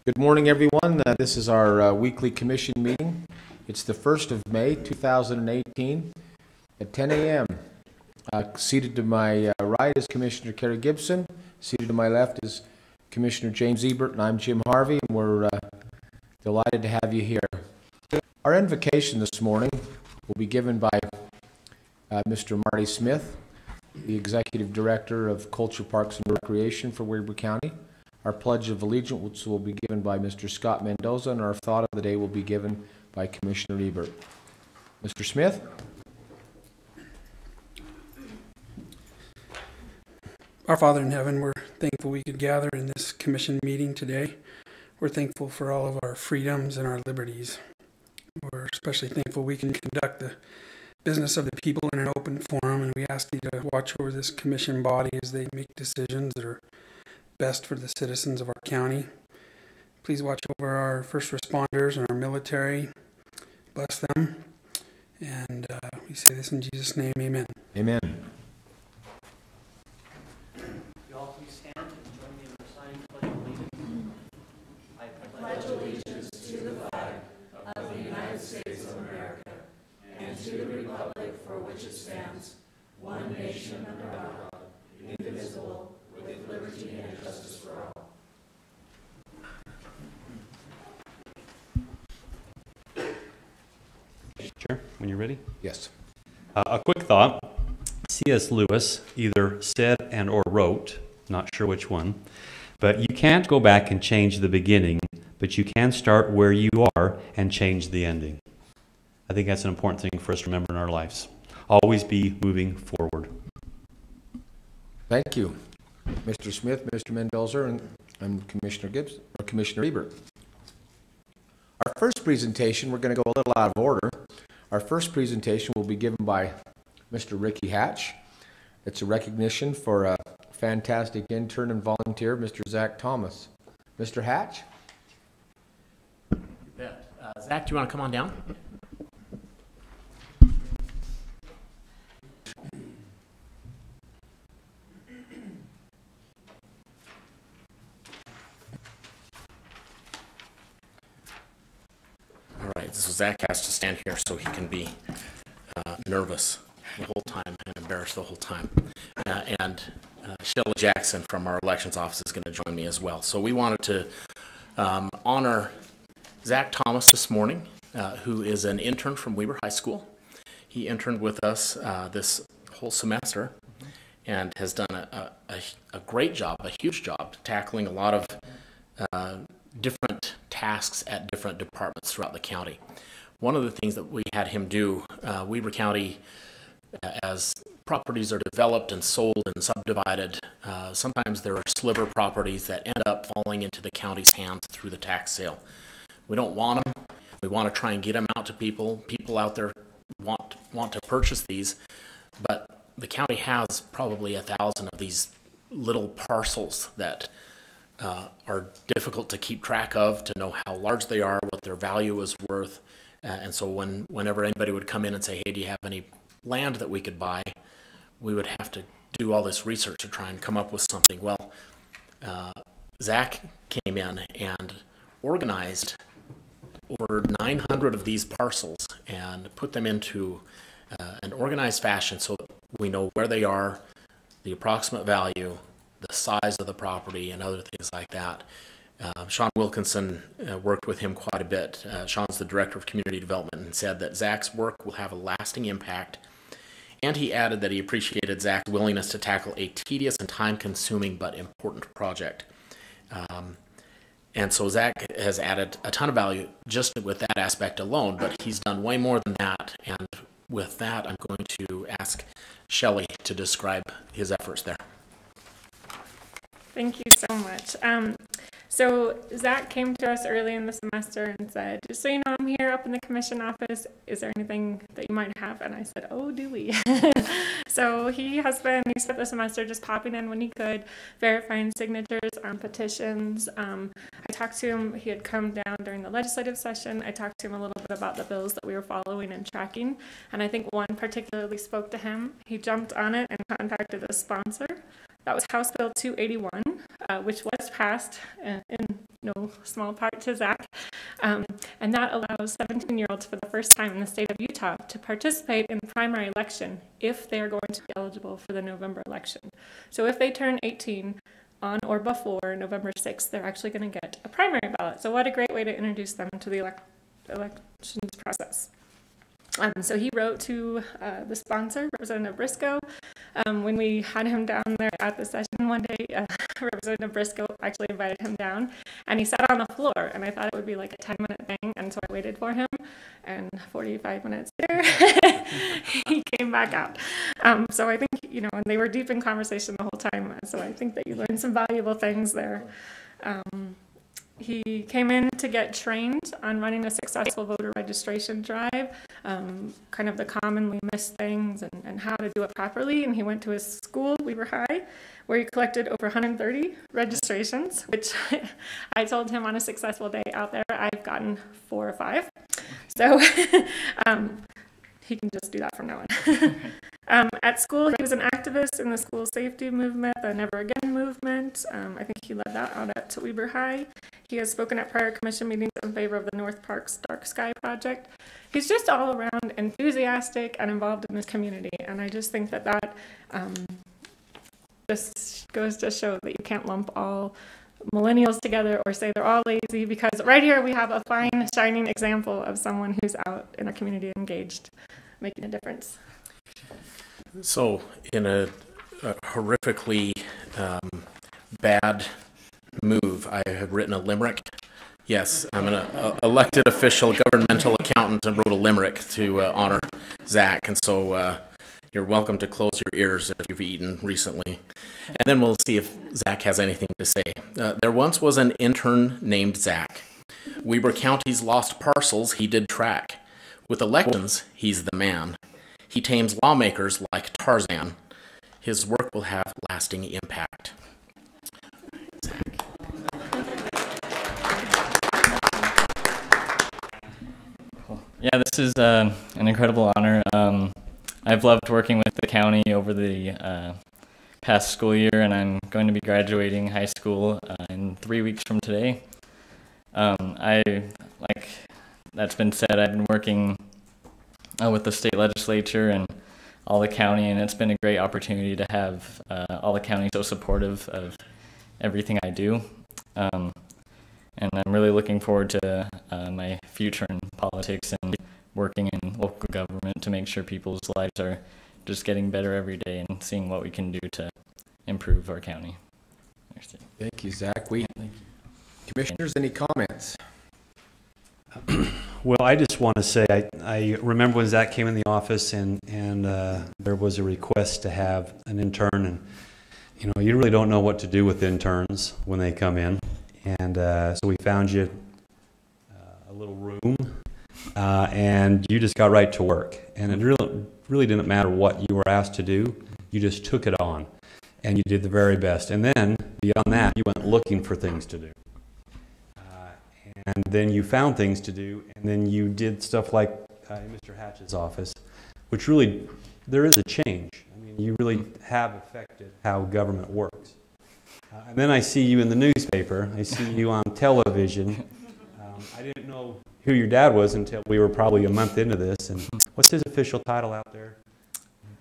Good morning, everyone. This is our weekly commission meeting. It's the 1st of May, 2018, at 10 a.m. Seated to my right is Commissioner Kerry Gibson. Seated to my left is Commissioner James Ebert, and I'm Jim Harvey, and we're delighted to have you here. Our invocation this morning will be given by Mr. Marty Smith, the Executive Director of Culture, Parks, and Recreation for Weber County. Our Pledge of Allegiance will be given by Mr. Scott Mendoza, and our Thought of the Day will be given by Commissioner Ebert. Mr. Smith? Our Father in heaven, we're thankful we could gather in this commission meeting today. We're thankful for all of our freedoms and our liberties. We're especially thankful we can conduct the business of the people in an open forum, and we ask you to watch over this commission body as they make decisions that are best for the citizens of our county. Please watch over our first responders and our military. Bless them. And we say this in Jesus' name, amen. Amen. You all please stand and join me in reciting the Pledge of Allegiance. I pledge allegiance to the flag of the United States of America and to the republic for which it stands, one nation under God, indivisible, with liberty and justice for all. Chair, when you're ready. Yes. A quick thought. C.S. Lewis either said and or wrote, not sure which one, but you can't go back and change the beginning, but you can start where you are and change the ending. I think that's an important thing for us to remember in our lives. Always be moving forward. Thank you, Mr. Smith, Mr. Mendoza, and Commissioner Gibson, or Commissioner Ebert. Our first presentation, we're going to go a little out of order. Our first presentation will be given by Mr. Ricky Hatch. It's a recognition for a fantastic intern and volunteer, Mr. Zach Thomas. Mr. Hatch? You bet. Zach, do you want to come on down? All right, so Zach has to stand here so he can be nervous the whole time and embarrassed the whole time. And Shelley Jackson from our elections office is going to join me as well. So we wanted to honor Zach Thomas this morning, who is an intern from Weber High School. He interned with us this whole semester and has done a great job, a huge job, tackling a lot of different tasks at different departments throughout the county. One of the things that we had him do, Weber County, as properties are developed and sold and subdivided, sometimes there are sliver properties that end up falling into the county's hands through the tax sale. We don't want them. We want to try and get them out to people. People out there want to purchase these, but the county has probably 1,000 of these little parcels that are difficult to keep track of, to know how large they are, what their value is worth. And so whenever anybody would come in and say, hey, do you have any land that we could buy, we would have to do all this research to try and come up with something. Well, Zach came in and organized over 900 of these parcels and put them into an organized fashion so that we know where they are, the approximate value, the size of the property, and other things like that. Sean Wilkinson worked with him quite a bit. Sean's the Director of Community Development, and said that Zach's work will have a lasting impact. And he added that he appreciated Zach's willingness to tackle a tedious and time-consuming but important project. And so Zach has added a ton of value just with that aspect alone, but he's done way more than that. And with that, I'm going to ask Shelley to describe his efforts there. Thank you so much. So Zach came to us early in the semester and said, just so you know, I'm here up in the commission office. Is there anything that you might have? And I said, oh, do we? So he spent the semester just popping in when he could, verifying signatures on petitions. I talked to him. He had come down during the legislative session. I talked to him a little bit about the bills that we were following and tracking. And I think one particularly spoke to him. He jumped on it and contacted the sponsor. That was House Bill 281, which was passed in no small part to Zach. And that allows 17-year-olds for the first time in the state of Utah to participate in the primary election if they are going to be eligible for the November election. So if they turn 18 on or before November 6th, they're actually going to get a primary ballot. So what a great way to introduce them to the elections process. So he wrote to the sponsor, Representative Briscoe. When we had him down there at the session one day, Representative Briscoe actually invited him down, and he sat on the floor, and I thought it would be like a 10-minute thing, and so I waited for him, and 45 minutes later, he came back out. So I think, and they were deep in conversation the whole time, so I think that you learned some valuable things there. He came in to get trained on running a successful voter registration drive, kind of the commonly missed things and how to do it properly. And he went to his school, Weber High, where he collected over 130 registrations, which I told him on a successful day out there, I've gotten 4 or 5. So he can just do that from now on. At school, he was an activist in the school safety movement, the Never Again movement. I think he led that out at Weber High. He has spoken at prior commission meetings in favor of the North Parks Dark Sky project. He's just all around enthusiastic and involved in this community, and I just think that just goes to show that you can't lump all millennials together or say they're all lazy, because right here we have a fine, shining example of someone who's out in our community engaged, making a difference. So in a horrifically bad move, I have written a limerick. Yes, I'm an elected official, governmental accountant, and wrote a limerick to honor Zach. And so you're welcome to close your ears if you've eaten recently. And then we'll see if Zach has anything to say. There once was an intern named Zach. Weber County's lost parcels he did track. With elections, he's the man. He tames lawmakers like Tarzan. His work will have lasting impact. Yeah, this is an incredible honor. I've loved working with the county over the past school year, and I'm going to be graduating high school in 3 weeks from today. Like that's been said, I've been working with the state legislature and all the county, and it's been a great opportunity to have all the county so supportive of everything I do. And I'm really looking forward to my future in politics and working in local government to make sure people's lives are just getting better every day and seeing what we can do to improve our county. Thank you, Zach. Commissioners, any comments? Well, I just want to say I remember when Zach came in the office and there was a request to have an intern, and you really don't know what to do with interns when they come in, and so we found you a little room, and you just got right to work, and it really didn't matter what you were asked to do. You just took it on, and you did the very best, and then beyond that, you went looking for things to do. And then you found things to do, and then you did stuff like in Mr. Hatch's office, which really, there is a change. I mean, you really have affected how government works. And then I see you in the newspaper. I see you on television. I didn't know who your dad was until we were probably a month into this. And what's his official title out there?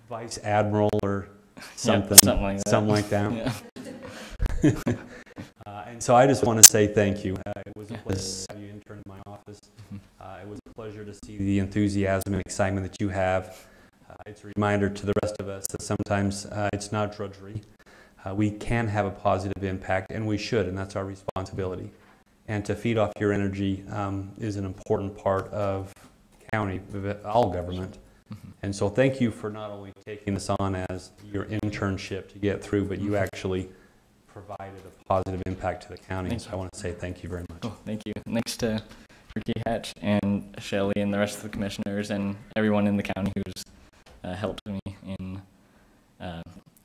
Vice Admiral or something? Yeah, something like that. Yeah. And so I just want to say thank you. It was a pleasure to have you intern in my office. It was a pleasure to see the enthusiasm and excitement that you have. It's a reminder to the rest of us that sometimes it's not drudgery. We can have a positive impact, and we should, and that's our responsibility. And to feed off your energy is an important part of county, all government. And so thank you for not only taking this on as your internship to get through, but you actually provided a positive impact to the county. So I want to say thank you very much. Oh, thank you. Thanks to Ricky Hatch and Shelley and the rest of the commissioners and everyone in the county who's helped me in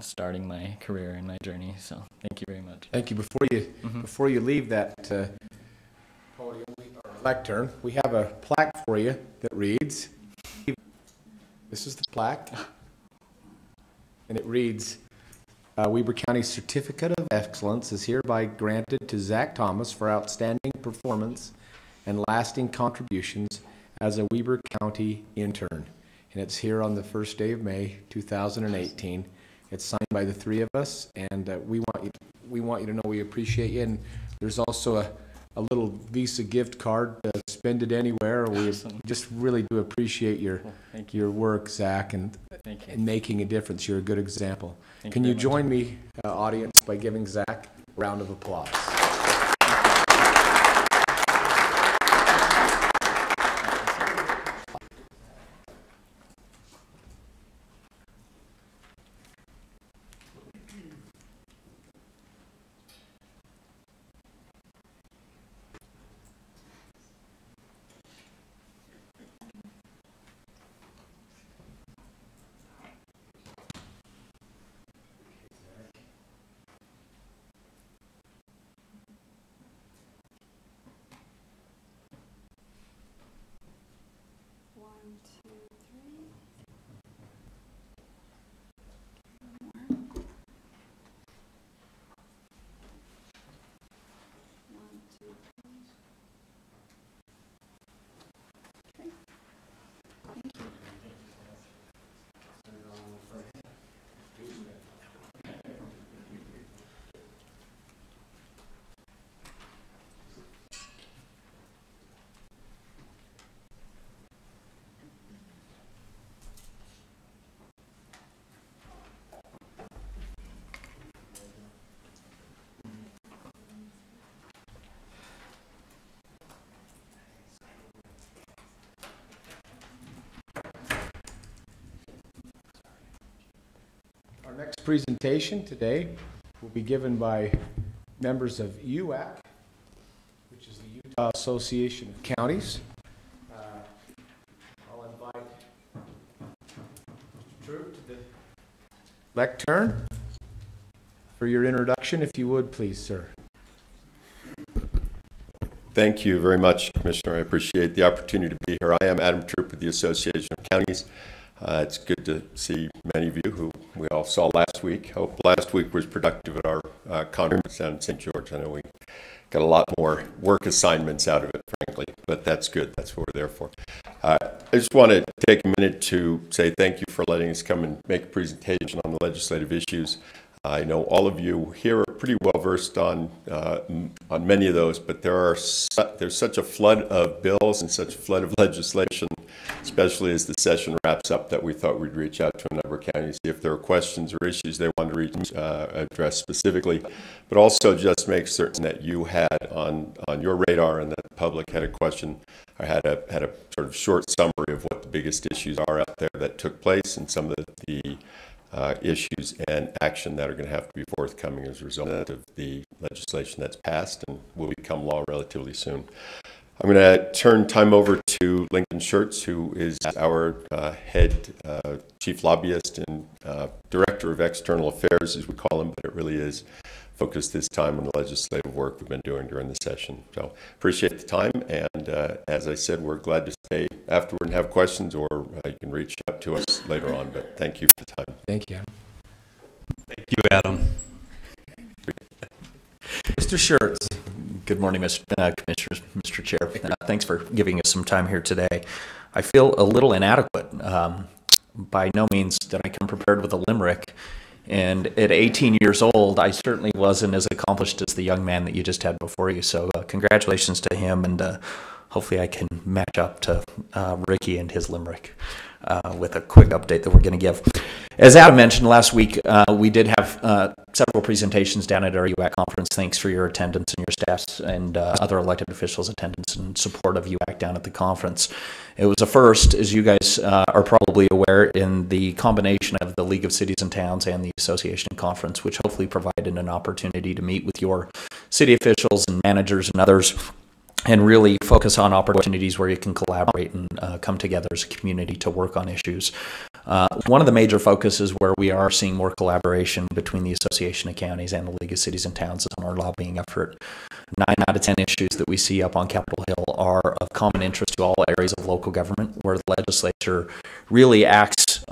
starting my career and my journey. So thank you very much. Thank you. Before you leave that podium or lectern, we have a plaque for you that reads, this is the plaque, and it reads, Weber County Certificate of Excellence is hereby granted to Zach Thomas for outstanding performance and lasting contributions as a Weber County intern. And it's here on the first day of May, 2018. It's signed by the three of us, and we want you to know we appreciate you. And there's also a little Visa gift card to spend it anywhere. We just really do appreciate your work, Zach, and making a difference. You're a good example. Can you join me, audience, by giving Zach a round of applause? Our next presentation today will be given by members of UAC, which is the Utah Association of Counties. I'll invite Mr. Troop to the lectern for your introduction, if you would, please, sir. Thank you very much, Commissioner. I appreciate the opportunity to be here. I am Adam Troop with the Association of Counties. It's good to see many of you who we all saw last week. Hope last week was productive at our conference down in St. George. I know we got a lot more work assignments out of it, frankly, but that's good. That's what we're there for. I just want to take a minute to say thank you for letting us come and make a presentation on the legislative issues. I know all of you here are pretty well versed on many of those, but there's such a flood of bills and such a flood of legislation, especially as the session wraps up, that we thought we'd reach out to a number of counties, see if there are questions or issues they wanted to address specifically, but also just make certain that you had on your radar and that the public had a question or had a sort of short summary of what the biggest issues are out there that took place and some of the issues and action that are going to have to be forthcoming as a result of the legislation that's passed and will become law relatively soon. I'm going to turn time over to Lincoln Schertz, who is our head chief lobbyist and director of external affairs, as we call him, but it really is focused this time on the legislative work we've been doing during the session. So appreciate the time, and as I said, we're glad to stay afterward and have questions, or you can reach out to us later on, but thank you for the time. Thank you. Thank you, Adam. Mr. Schertz. Good morning, Commissioners, Mr. Chair. Thanks for giving us some time here today. I feel a little inadequate. By no means did I come prepared with a limerick. And at 18 years old, I certainly wasn't as accomplished as the young man that you just had before you. So congratulations to him, and hopefully I can match up to Ricky and his limerick with a quick update that we're going to give. As Adam mentioned last week, we did have several presentations down at our UAC conference. Thanks for your attendance and your staff's and other elected officials' attendance and support of UAC down at the conference. It was a first, as you guys are probably aware, in the combination of the League of Cities and Towns and the Association Conference, which hopefully provided an opportunity to meet with your city officials and managers and others, and really focus on opportunities where you can collaborate and come together as a community to work on issues. One of the major focuses where we are seeing more collaboration between the Association of Counties and the League of Cities and Towns is on our lobbying effort. 9 out of 10 issues that we see up on Capitol Hill are of common interest to all areas of local government, where the legislature really acts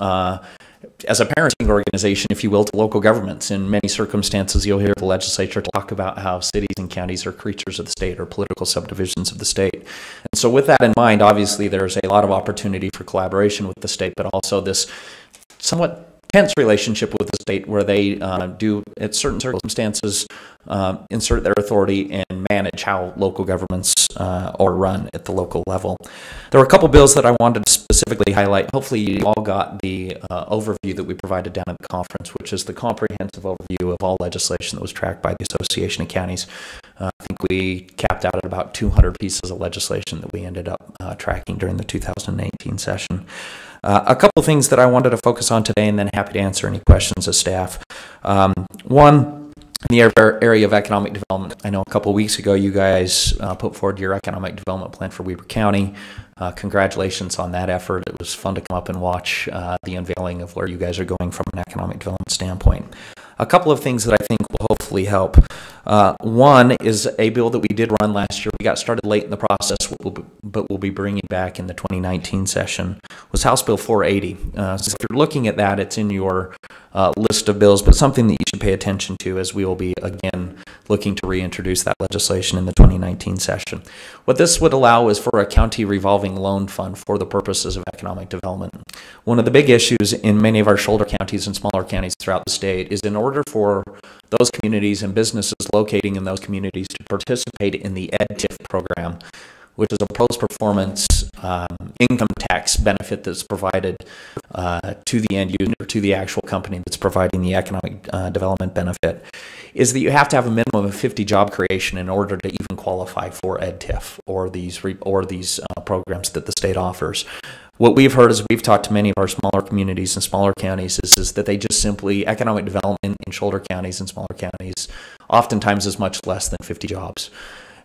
as a parenting organization, if you will, to local governments. In many circumstances, you'll hear the legislature talk about how cities and counties are creatures of the state or political subdivisions of the state. And so with that in mind, obviously there's a lot of opportunity for collaboration with the state, but also this somewhat tense relationship with the state where they do, at certain circumstances, insert their authority and manage how local governments are run at the local level. There were a couple bills that I wanted to specifically highlight. Hopefully you all got the overview that we provided down at the conference, which is the comprehensive overview of all legislation that was tracked by the Association of Counties. I think we capped out at about 200 pieces of legislation that we ended up tracking during the 2018 session. A couple of things that I wanted to focus on today, and then happy to answer any questions as staff. One, in the area of economic development, I know a couple of weeks ago you guys put forward your economic development plan for Weber County. Congratulations on that effort. It was fun to come up and watch the unveiling of where you guys are going from an economic development standpoint. A couple of things that I think will hopefully help. One is a bill that we did run last year. We got started late in the process, but we'll be bringing back in the 2019 session, was House Bill 480. So if you're looking at that, it's in your list of bills, but something that you should pay attention to, as we will be, again, looking to reintroduce that legislation in the 2019 session. What this would allow is for a county revolving loan fund for the purposes of economic development. One of the big issues in many of our shoulder counties and smaller counties throughout the state is in order for those communities and businesses locating in those communities to participate in the EdTIF program, which is a post-performance income tax benefit that's provided to the end user, to the actual company that's providing the economic development benefit, is that you have to have a minimum of 50 job creation in order to even qualify for EdTIF or these programs that the state offers. What we've heard as we've talked to many of our smaller communities and smaller counties is that they just simply, economic development in shoulder counties and smaller counties oftentimes is much less than 50 jobs.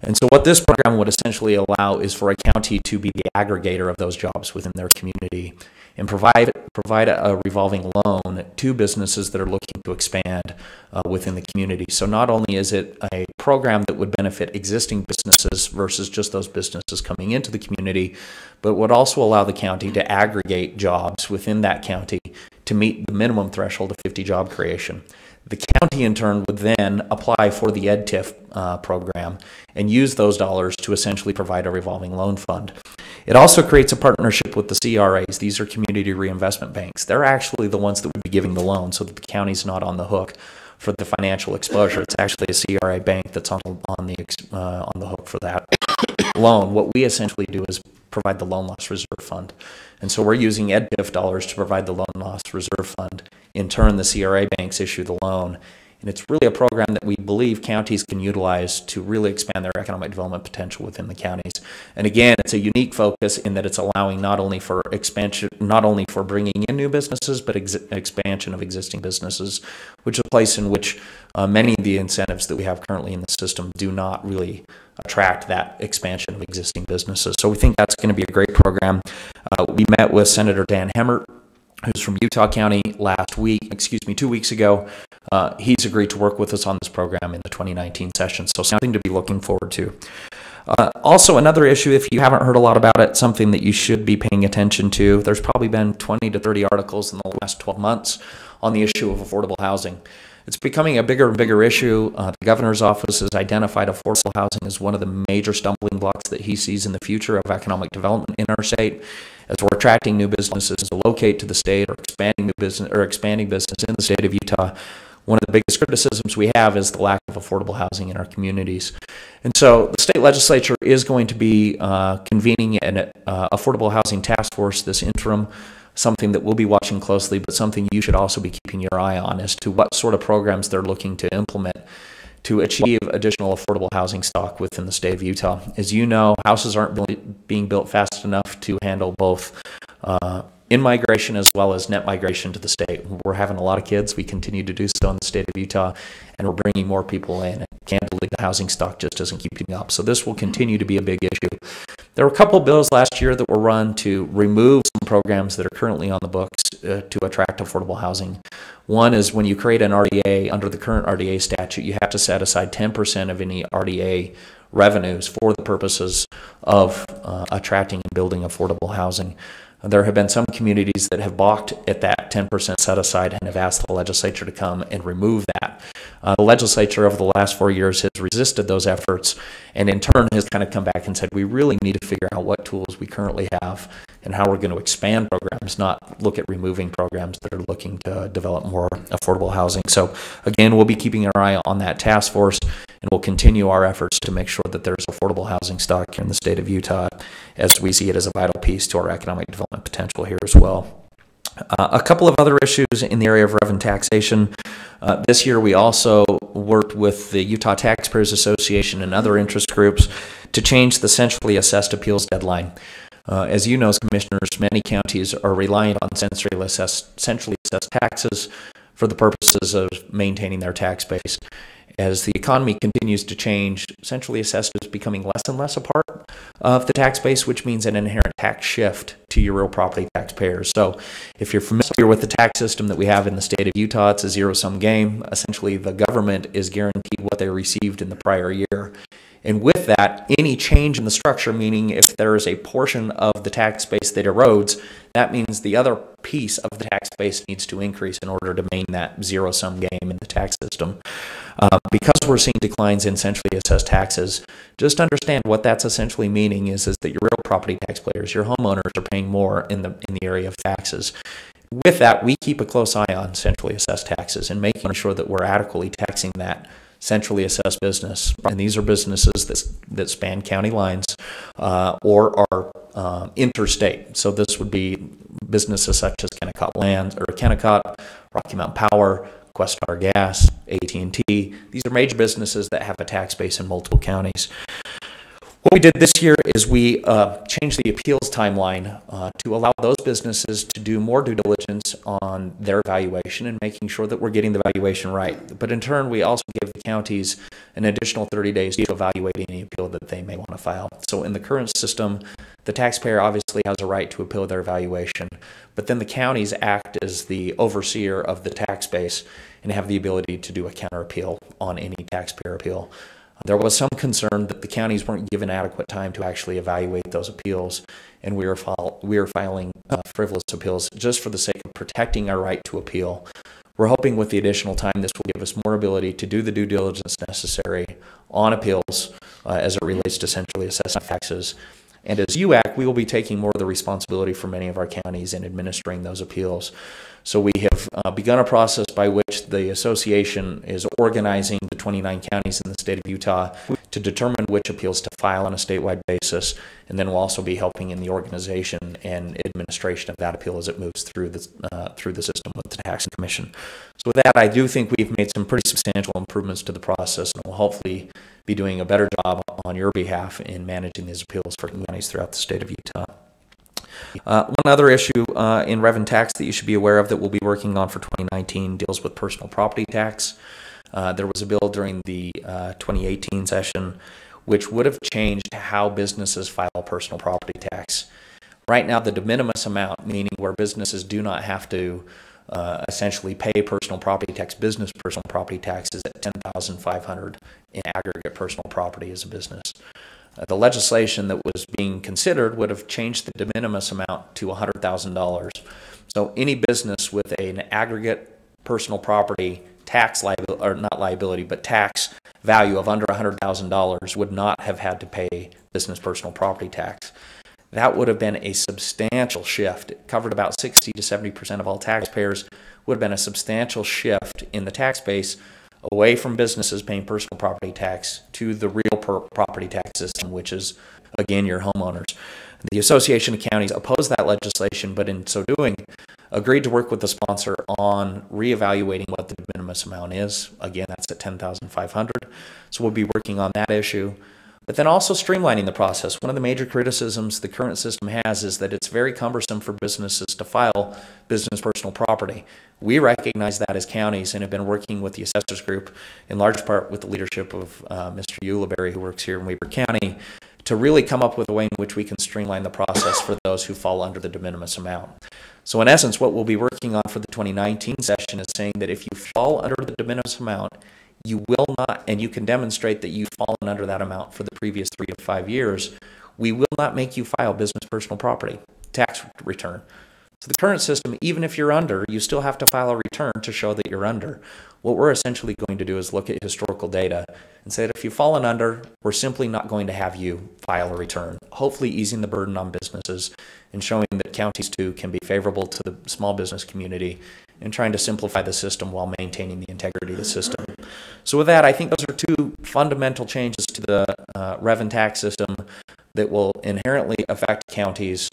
And so what this program would essentially allow is for a county to be the aggregator of those jobs within their community and provide a revolving loan to businesses that are looking to expand within the community. So not only is it a program that would benefit existing businesses versus just those businesses coming into the community, but would also allow the county to aggregate jobs within that county to meet the minimum threshold of 50 job creation. The county, in turn, would then apply for the EdTIF program and use those dollars to essentially provide a revolving loan fund. It also creates a partnership with the CRAs. These are community reinvestment banks. They're actually the ones that would be giving the loan, so that the county's not on the hook for the financial exposure. It's actually a CRA bank that's on the hook for that loan. What we essentially do is provide the loan loss reserve fund. And so we're using EdTIF dollars to provide the loan loss reserve fund. In turn, the CRA banks issue the loan. And it's really a program that we believe counties can utilize to really expand their economic development potential within the counties. And again, it's a unique focus in that it's allowing not only for expansion, not only for bringing in new businesses, but expansion of existing businesses, which is a place in which many of the incentives that we have currently in the system do not really attract that expansion of existing businesses. So we think that's going to be a great program. We met with Senator Dan Hemmert, who's from Utah County 2 weeks ago. He's agreed to work with us on this program in the 2019 session, so something to be looking forward to. Also, another issue, if you haven't heard a lot about it, something that you should be paying attention to, there's probably been 20 to 30 articles in the last 12 months on the issue of affordable housing. It's becoming a bigger and bigger issue. The governor's office has identified affordable housing as one of the major stumbling blocks that he sees in the future of economic development in our state. As we're attracting new businesses to locate to the state or expanding business in the state of Utah, one of the biggest criticisms we have is the lack of affordable housing in our communities. And so the state legislature is going to be convening an affordable housing task force this interim, something that we'll be watching closely, but something you should also be keeping your eye on as to what sort of programs they're looking to implement to achieve additional affordable housing stock within the state of Utah. As you know, houses aren't being built fast enough to handle both in-migration as well as net migration to the state. We're having a lot of kids. We continue to do so in the state of Utah, and we're bringing more people in. And candidly, the housing stock just isn't keeping up. So this will continue to be a big issue. There were a couple of bills last year that were run to remove some programs that are currently on the books to attract affordable housing. One is when you create an RDA, under the current RDA statute, you have to set aside 10% of any RDA revenues for the purposes of attracting and building affordable housing. There have been some communities that have balked at that 10% set aside and have asked the legislature to come and remove that. The legislature over the last 4 years has resisted those efforts, and in turn has kind of come back and said we really need to figure out what tools we currently have and how we're going to expand programs, not look at removing programs that are looking to develop more affordable housing. So again, we'll be keeping our eye on that task force, and we'll continue our efforts to make sure that there's affordable housing stock here in the state of Utah, as we see it as a vital piece to our economic development potential here as well. A couple of other issues in the area of revenue taxation. This year we also worked with the Utah Taxpayers Association and other interest groups to change the centrally assessed appeals deadline. As you know, commissioners, many counties are reliant on centrally assessed taxes for the purposes of maintaining their tax base. As the economy continues to change, centrally assessed is becoming less and less a part of the tax base, which means an inherent tax shift to your real property taxpayers. So if you're familiar with the tax system that we have in the state of Utah, it's a zero-sum game. Essentially, the government is guaranteed what they received in the prior year. And with that, any change in the structure, meaning if there is a portion of the tax base that erodes, that means the other piece of the tax base needs to increase in order to maintain that zero-sum game in the tax system. Because we're seeing declines in centrally assessed taxes, just understand what that's essentially meaning is that your real property taxpayers, your homeowners, are paying more in the area of taxes. With that, we keep a close eye on centrally assessed taxes and making sure that we're adequately taxing that centrally assessed business. And these are businesses that span county lines or are interstate. So this would be businesses such as Kennecott Land or Kennecott, Rocky Mountain Power, Questar Gas, AT&T. These are major businesses that have a tax base in multiple counties. What we did this year is we changed the appeals timeline to allow those businesses to do more due diligence on their valuation and making sure that we're getting the valuation right. But in turn, we also give the counties an additional 30 days to evaluate any appeal that they may want to file. So in the current system, the taxpayer obviously has a right to appeal their valuation, but then the counties act as the overseer of the tax base and have the ability to do a counter appeal on any taxpayer appeal. There was some concern that the counties weren't given adequate time to actually evaluate those appeals, and we are filing frivolous appeals just for the sake of protecting our right to appeal. We're hoping with the additional time this will give us more ability to do the due diligence necessary on appeals as it relates to centrally assessed taxes. And as UAC, we will be taking more of the responsibility for many of our counties in administering those appeals. So we have begun a process by which the association is organizing the 29 counties in the state of Utah to determine which appeals to file on a statewide basis, and then we'll also be helping in the organization and administration of that appeal as it moves through the system with the Tax Commission. So with that, I do think we've made some pretty substantial improvements to the process, and we'll hopefully be doing a better job on your behalf in managing these appeals for counties throughout the state of Utah. One other issue in revenue tax that you should be aware of that we'll be working on for 2019 deals with personal property tax. There was a bill during the 2018 session which would have changed how businesses file personal property tax. Right now, the de minimis amount, meaning where businesses do not have to essentially pay personal property tax, business personal property tax, is at $10,500 in aggregate personal property as a business. The legislation that was being considered would have changed the de minimis amount to $100,000. So any business with an aggregate personal property tax liability, or not liability, but tax value of under $100,000 would not have had to pay business personal property tax. That would have been a substantial shift. It covered about 60 to 70% of all taxpayers. Would have been a substantial shift in the tax base away from businesses paying personal property tax to the real property tax system, which is, again, your homeowners. The Association of Counties opposed that legislation, but in so doing, agreed to work with the sponsor on reevaluating what the de minimis amount is. Again, that's at $10,500. So we'll be working on that issue. But then also streamlining the process. One of the major criticisms the current system has is that it's very cumbersome for businesses to file business personal property. We recognize that as counties and have been working with the assessors group, in large part with the leadership of Mr. Uliberry, who works here in Weber County, to really come up with a way in which we can streamline the process for those who fall under the de minimis amount. So in essence, what we'll be working on for the 2019 session is saying that if you fall under the de minimis amount, you will not, and you can demonstrate that you've fallen under that amount for the previous 3 to 5 years, we will not make you file business personal property. tax return. So the current system, even if you're under, you still have to file a return to show that you're under. What we're essentially going to do is look at historical data and say that if you've fallen under, we're simply not going to have you file a return, hopefully easing the burden on businesses and showing that counties too can be favorable to the small business community and trying to simplify the system while maintaining the integrity of the system. So with that, I think those are two fundamental changes to the rev and tax system that will inherently affect counties.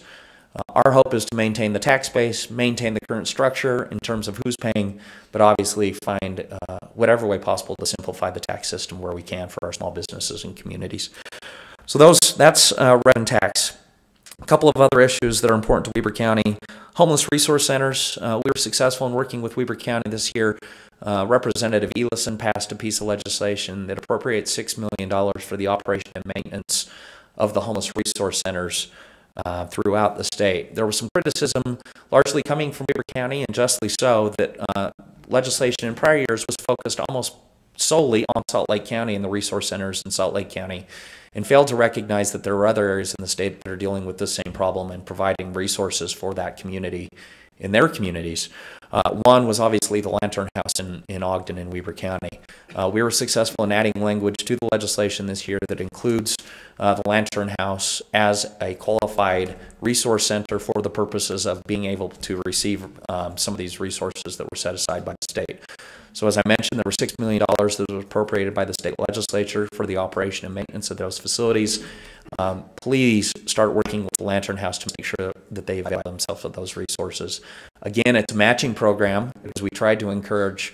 Our hope is to maintain the tax base, maintain the current structure in terms of who's paying, but obviously find whatever way possible to simplify the tax system where we can for our small businesses and communities. So that's rev and tax. A couple of other issues that are important to Weber County. Homeless resource centers. We were successful in working with Weber County this year. Representative Elison passed a piece of legislation that appropriates $6 million for the operation and maintenance of the homeless resource centers throughout the state. There was some criticism, largely coming from Weber County, and justly so, that legislation in prior years was focused almost solely on Salt Lake County and the resource centers in Salt Lake County, and failed to recognize that there are other areas in the state that are dealing with the same problem and providing resources for that community in their communities. One was obviously the Lantern House in Ogden and Weber County. We were successful in adding language to the legislation this year that includes the Lantern House as a qualified resource center for the purposes of being able to receive some of these resources that were set aside by the state. So as I mentioned, there were $6 million that was appropriated by the state legislature for the operation and maintenance of those facilities. Please start working with the Lantern House to make sure that they avail themselves of those resources. Again, it's a matching program because we tried to encourage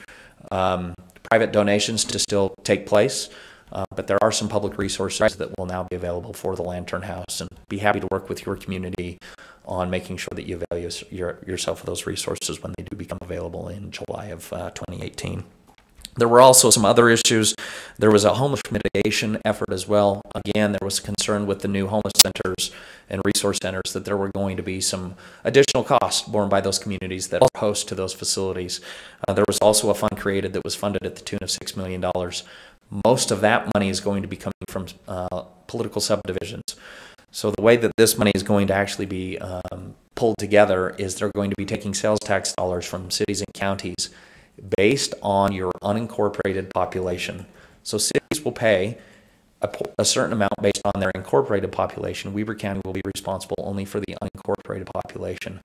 private donations to still take place, but there are some public resources that will now be available for the Lantern House, and be happy to work with your community on making sure that you avail yourself of those resources when they do become available in July of 2018. There were also some other issues. There was a homeless mitigation effort as well. Again, there was concern with the new homeless centers and resource centers that there were going to be some additional costs borne by those communities that are host to those facilities. There was also a fund created that was funded at the tune of $6 million. Most of that money is going to be coming from political subdivisions. So the way that this money is going to actually be pulled together is they're going to be taking sales tax dollars from cities and counties based on your unincorporated population. So cities will pay a certain amount based on their incorporated population. Weber County will be responsible only for the unincorporated population.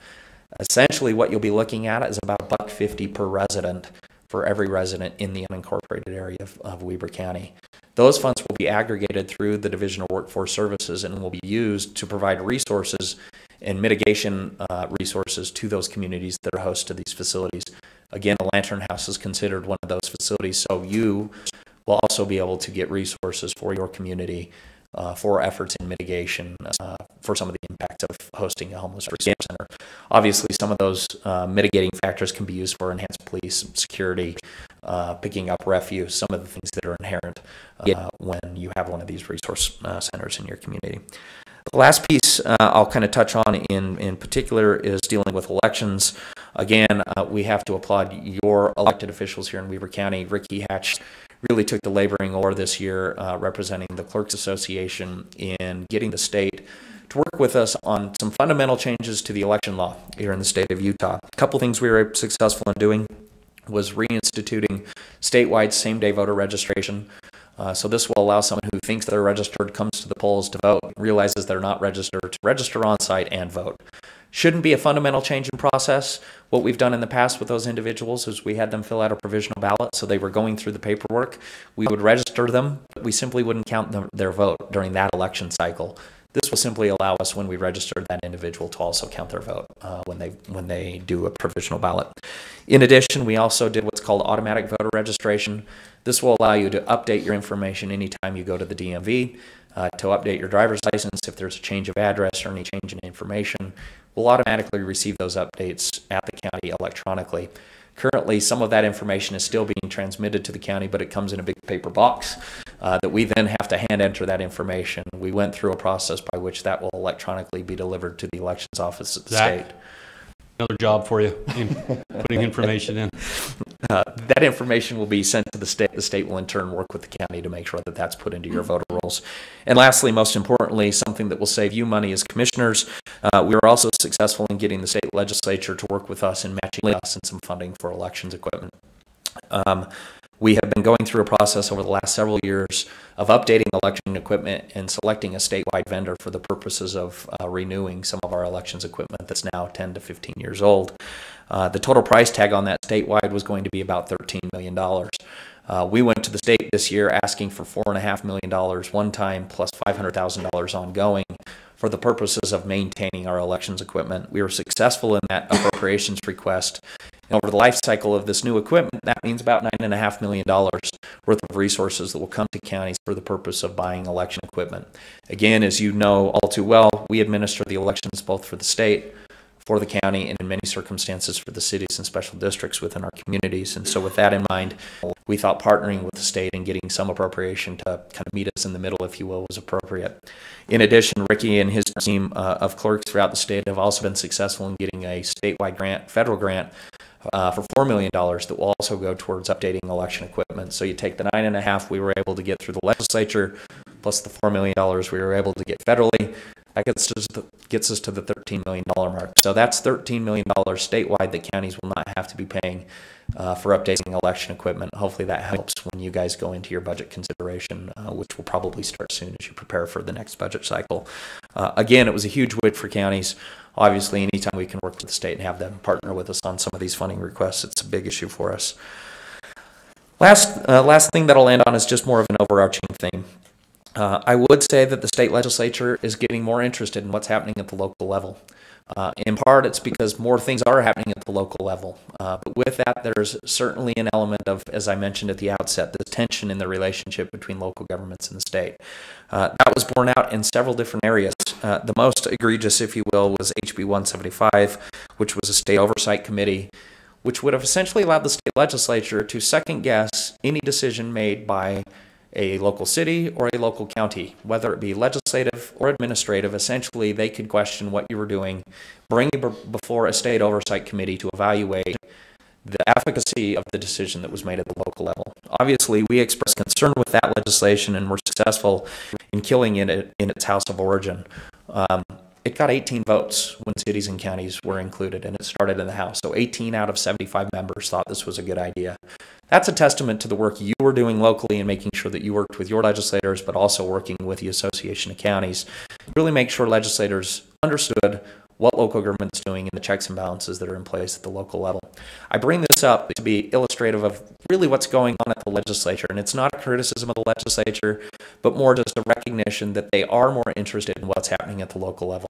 Essentially, what you'll be looking at is about $1.50 per resident for every resident in the unincorporated area of Weber County. Those funds will be aggregated through the Division of Workforce Services and will be used to provide resources and mitigation resources to those communities that are host to these facilities. Again, the Lantern House is considered one of those facilities, so you will also be able to get resources for your community for efforts in mitigation for some of the impacts of hosting a homeless resource center. Obviously, some of those mitigating factors can be used for enhanced police security, picking up refuse, some of the things that are inherent when you have one of these resource centers in your community. The last piece I'll kind of touch on in particular is dealing with elections. Again, we have to applaud your elected officials here in Weber County. Ricky Hatch really took the laboring oar this year, representing the Clerks Association in getting the state to work with us on some fundamental changes to the election law here in the state of Utah. A couple things we were successful in doing was reinstituting statewide same-day voter registration. So this will allow someone who thinks they're registered, comes to the polls to vote, realizes they're not registered, to register on site and vote. Shouldn't be a fundamental change in process. What we've done in the past with those individuals is we had them fill out a provisional ballot, so they were going through the paperwork. We would register them, but we simply wouldn't count their vote during that election cycle. This will simply allow us, when we register that individual, to also count their vote when they do a provisional ballot. In addition, we also did what's called automatic voter registration. This will allow you to update your information anytime you go to the DMV, to update your driver's license if there's a change of address or any change in information. We'll automatically receive those updates at the county electronically. Currently, some of that information is still being transmitted to the county, but it comes in a big paper box that we then have to hand enter that information. We went through a process by which that will electronically be delivered to the elections office at the state. Another job for you in putting information in. that information will be sent to the state. The state will in turn work with the county to make sure that that's put into your voter rolls. And lastly, most importantly, something that will save you money as commissioners, we were also successful in getting the state legislature to work with us in matching us in some funding for elections equipment. We have been going through a process over the last several years of updating election equipment and selecting a statewide vendor for the purposes of renewing some of our elections equipment that's now 10 to 15 years old. The total price tag on that statewide was going to be about $13 million. We went to the state this year asking for $4.5 million one time plus $500,000 ongoing for the purposes of maintaining our elections equipment. We were successful in that appropriations request. And over the life cycle of this new equipment, that means about $9.5 million worth of resources that will come to counties for the purpose of buying election equipment. Again, as you know all too well, we administer the elections both for the state, for the county, and in many circumstances for the cities and special districts within our communities. And so with that in mind, we thought partnering with the state and getting some appropriation to kind of meet us in the middle, if you will, was appropriate. In addition, Ricky and his team of clerks throughout the state have also been successful in getting a statewide grant, federal grant, for $4 million that will also go towards updating election equipment. So you take the $9.5 we were able to get through the legislature, plus the $4 million we were able to get federally. That gets us to the $13 million mark. So that's $13 million statewide that counties will not have to be paying for updating election equipment. Hopefully that helps when you guys go into your budget consideration, which will probably start soon as you prepare for the next budget cycle. Again, it was a huge win for counties. Obviously, anytime we can work with the state and have them partner with us on some of these funding requests, it's a big issue for us. Last thing that I'll end on is just more of an overarching theme. I would say that the state legislature is getting more interested in what's happening at the local level. In part, it's because more things are happening at the local level. But with that, there's certainly an element of, as I mentioned at the outset, the tension in the relationship between local governments and the state. That was borne out in several different areas. The most egregious, if you will, was HB 175, which was a state oversight committee, which would have essentially allowed the state legislature to second guess any decision made by a local city or a local county, whether it be legislative or administrative. Essentially, they could question what you were doing, bring it before a state oversight committee to evaluate the efficacy of the decision that was made at the local level. Obviously, we expressed concern with that legislation and were successful in killing it in its house of origin. It got 18 votes when cities and counties were included, and it started in the House. So 18 out of 75 members thought this was a good idea. That's a testament to the work you were doing locally and making sure that you worked with your legislators, but also working with the Association of Counties. Really make sure legislators understood what local government's doing and the checks and balances that are in place at the local level. I bring this up to be illustrative of really what's going on at the legislature, and it's not a criticism of the legislature, but more just a recognition that they are more interested in what's happening at the local level.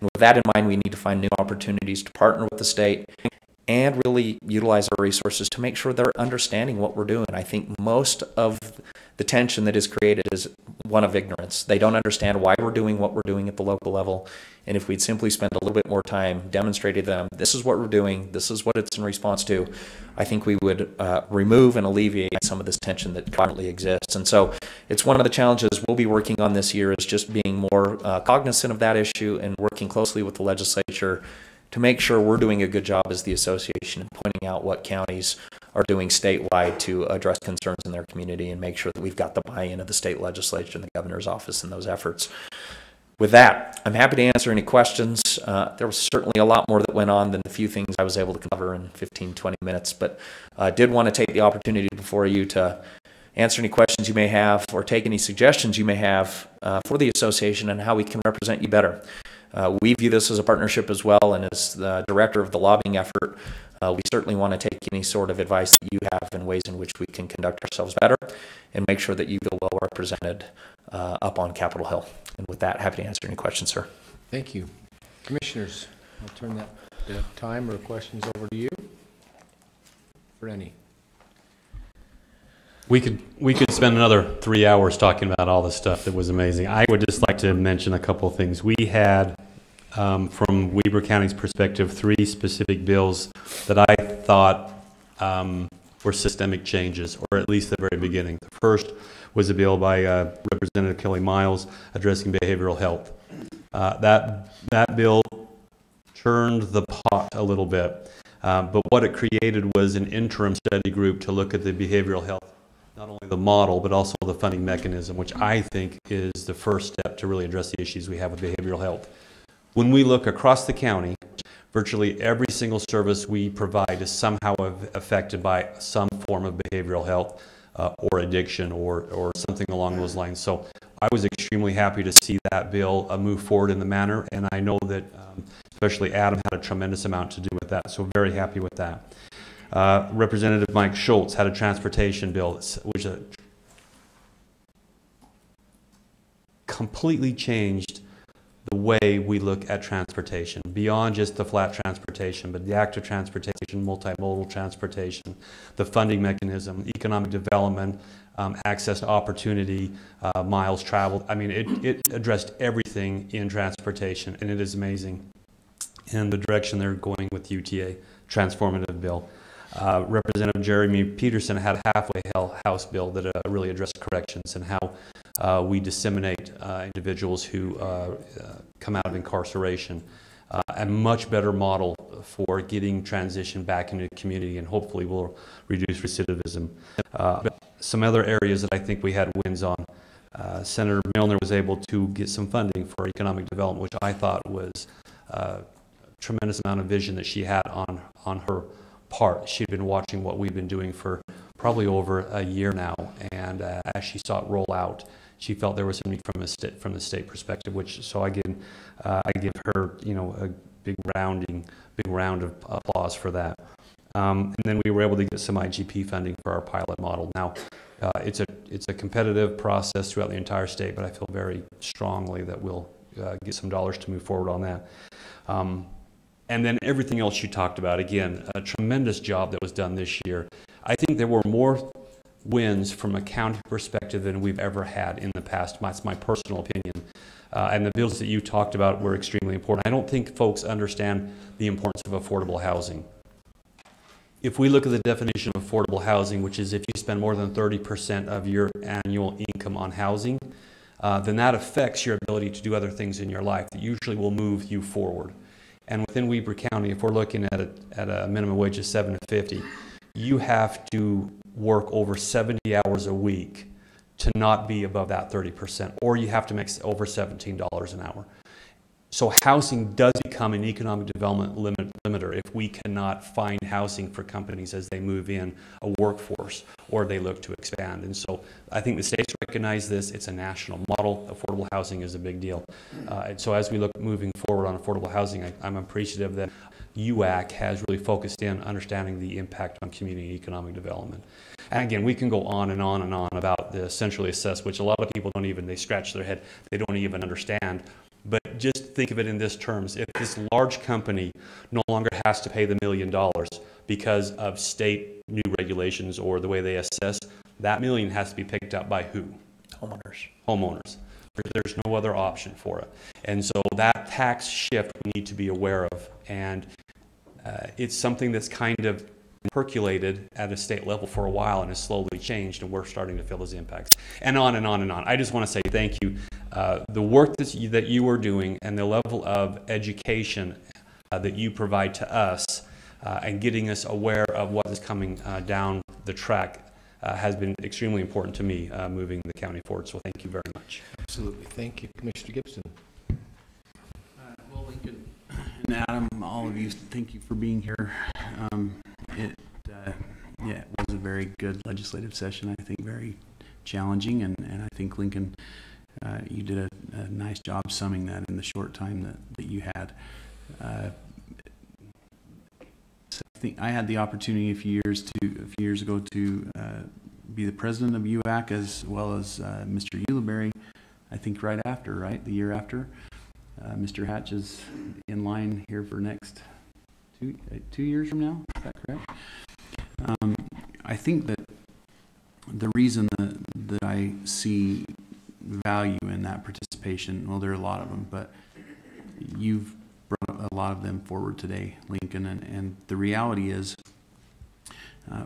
And with that in mind, we need to find new opportunities to partner with the state and really utilize our resources to make sure they're understanding what we're doing. I think most of the tension that is created is one of ignorance. They don't understand why we're doing what we're doing at the local level. And if we'd simply spend a little bit more time demonstrating to them, this is what we're doing, this is what it's in response to, I think we would remove and alleviate some of this tension that currently exists. And so it's one of the challenges we'll be working on this year, is just being more cognizant of that issue and working closely with the legislature to make sure we're doing a good job as the association and pointing out what counties are doing statewide to address concerns in their community and make sure that we've got the buy-in of the state legislature and the governor's office in those efforts. With that, I'm happy to answer any questions. There was certainly a lot more that went on than the few things I was able to cover in 15, 20 minutes, but I did want to take the opportunity before you to answer any questions you may have or take any suggestions you may have for the association and how we can represent you better. We view this as a partnership as well, and as the director of the lobbying effort, we certainly want to take any sort of advice that you have in ways in which we can conduct ourselves better and make sure that you feel well represented up on Capitol Hill. And with that, happy to answer any questions, sir. Thank you. Commissioners, I'll turn that time or questions over to you for any. We could spend another 3 hours talking about all the stuff that was amazing. I would just like to mention a couple of things. We had, from Weber County's perspective, 3 specific bills that I thought were systemic changes, or at least the very beginning. The first was a bill by Representative Kelly Miles addressing behavioral health. That bill turned the pot a little bit. But what it created was an interim study group to look at the behavioral health, not only the model, but also the funding mechanism, which I think is the first step to really address the issues we have with behavioral health. When we look across the county, virtually every single service we provide is somehow affected by some form of behavioral health or addiction or something along those lines. So I was extremely happy to see that bill move forward in the manner, and I know that especially Adam had a tremendous amount to do with that, so very happy with that. Representative Mike Schultz had a transportation bill, which completely changed the way we look at transportation, beyond just the flat transportation, but the active transportation, multimodal transportation, the funding mechanism, economic development, access to opportunity, miles traveled. I mean, it addressed everything in transportation, and it is amazing. And the direction they're going with UTA, transformative bill. Representative Jeremy Peterson had a halfway House bill that really addressed corrections and how we disseminate individuals who come out of incarceration. A much better model for getting transition back into the community, and hopefully will reduce recidivism. But some other areas that I think we had wins on. Senator Milner was able to get some funding for economic development, which I thought was a tremendous amount of vision that she had on her part. She'd been watching what we've been doing for probably over a year now, and as she saw it roll out, she felt there was some need from the state perspective. So I give her, a big round of applause for that. And then we were able to get some IGP funding for our pilot model. Now, it's a competitive process throughout the entire state, but I feel very strongly that we'll get some dollars to move forward on that. And then everything else you talked about, again, a tremendous job that was done this year. I think there were more wins from a county perspective than we've ever had in the past. That's my personal opinion. And the bills that you talked about were extremely important. I don't think folks understand the importance of affordable housing. If we look at the definition of affordable housing, which is if you spend more than 30% of your annual income on housing, then that affects your ability to do other things in your life that usually will move you forward. And within Weber County, if we're looking at a minimum wage of $7.50, you have to work over 70 hours a week to not be above that 30%, or you have to make over $17 an hour. So housing does become an economic development limiter if we cannot find housing for companies as they move in a workforce or they look to expand. And so I think the states recognize this. It's a national model. Affordable housing is a big deal. And so as we look moving forward on affordable housing, I'm appreciative that UAC has really focused in understanding the impact on community economic development. And again, we can go on and on and on about the centrally assessed, which a lot of people they scratch their head, they don't even understand. But just think of it in this terms. If this large company no longer has to pay the $1 million because of state new regulations or the way they assess, that $1 million has to be picked up by who? Homeowners. There's no other option for it. And so that tax shift we need to be aware of. And it's something that's kind of percolated at a state level for a while and has slowly changed, and we're starting to feel those impacts. And on and on and on. I just want to say thank you. The work that you are doing and the level of education that you provide to us and getting us aware of what is coming down the track has been extremely important to me moving the county forward. So thank you very much. Absolutely. Thank you. Commissioner Gibson. Well, Lincoln and Adam, all of you, thank you for being here. It was a very good legislative session. I think very challenging, and I think Lincoln, you did a nice job summing that in the short time that you had. So I think I had the opportunity a few years ago to be the president of UAC, as well as Mr. Ulibarri, I think the year after. Mr. Hatch is in line here for next 2 years from now. Is that correct? I think that the reason that I see value in that participation, well, there are a lot of them, but you've brought a lot of them forward today, Lincoln, and the reality is,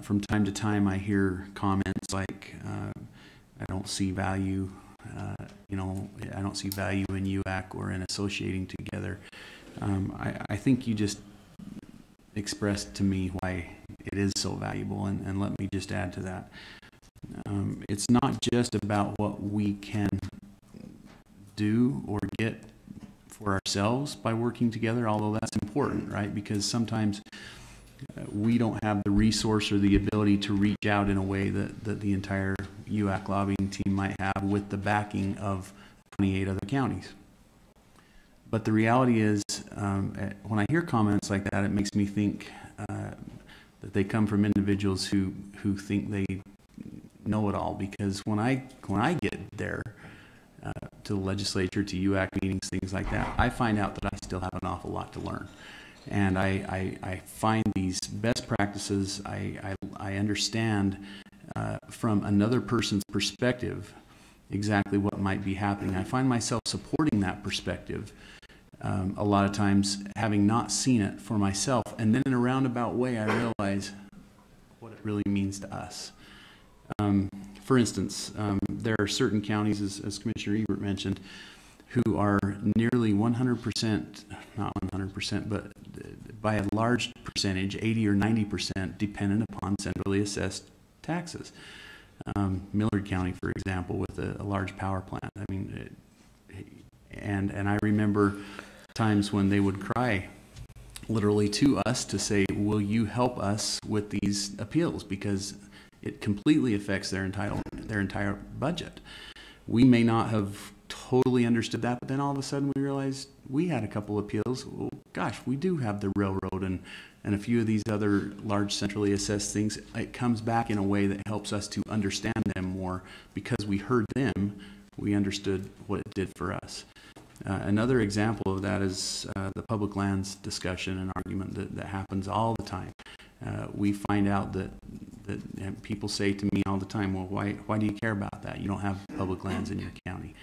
from time to time I hear comments like, I don't see value, I don't see value in UAC or in associating together. I think you just expressed to me why it is so valuable, and let me just add to that. It's not just about what we can do or get for ourselves by working together, although that's important, right? Because sometimes we don't have the resource or the ability to reach out in a way that the entire UAC lobbying team might have with the backing of 28 other counties. But the reality is, when I hear comments like that, it makes me think that they come from individuals who think they know it all. Because when I get there to the legislature, to UAC meetings, things like that, I find out that I still have an awful lot to learn. And I find these best practices, I understand from another person's perspective exactly what might be happening. I find myself supporting that perspective a lot of times, having not seen it for myself. And then in a roundabout way, I realize what it really means to us. For instance, there are certain counties, as Commissioner Ebert mentioned, who are nearly 100%, not 100%, but by a large percentage, 80 or 90%, dependent upon centrally assessed taxes. Millard County, for example, with a large power plant. I mean, and I remember times when they would cry literally to us to say, will you help us with these appeals? Because it completely affects their entire budget. We may not have totally understood that, but then all of a sudden we realized we had a couple appeals. Well, gosh, we do have the railroad and a few of these other large centrally assessed things. It comes back in a way that helps us to understand them more. Because we heard them, we understood what it did for us. Another example of that is the public lands discussion and argument that happens all the time. We find out that people say to me all the time, well, why do you care about that? You don't have public lands in your county.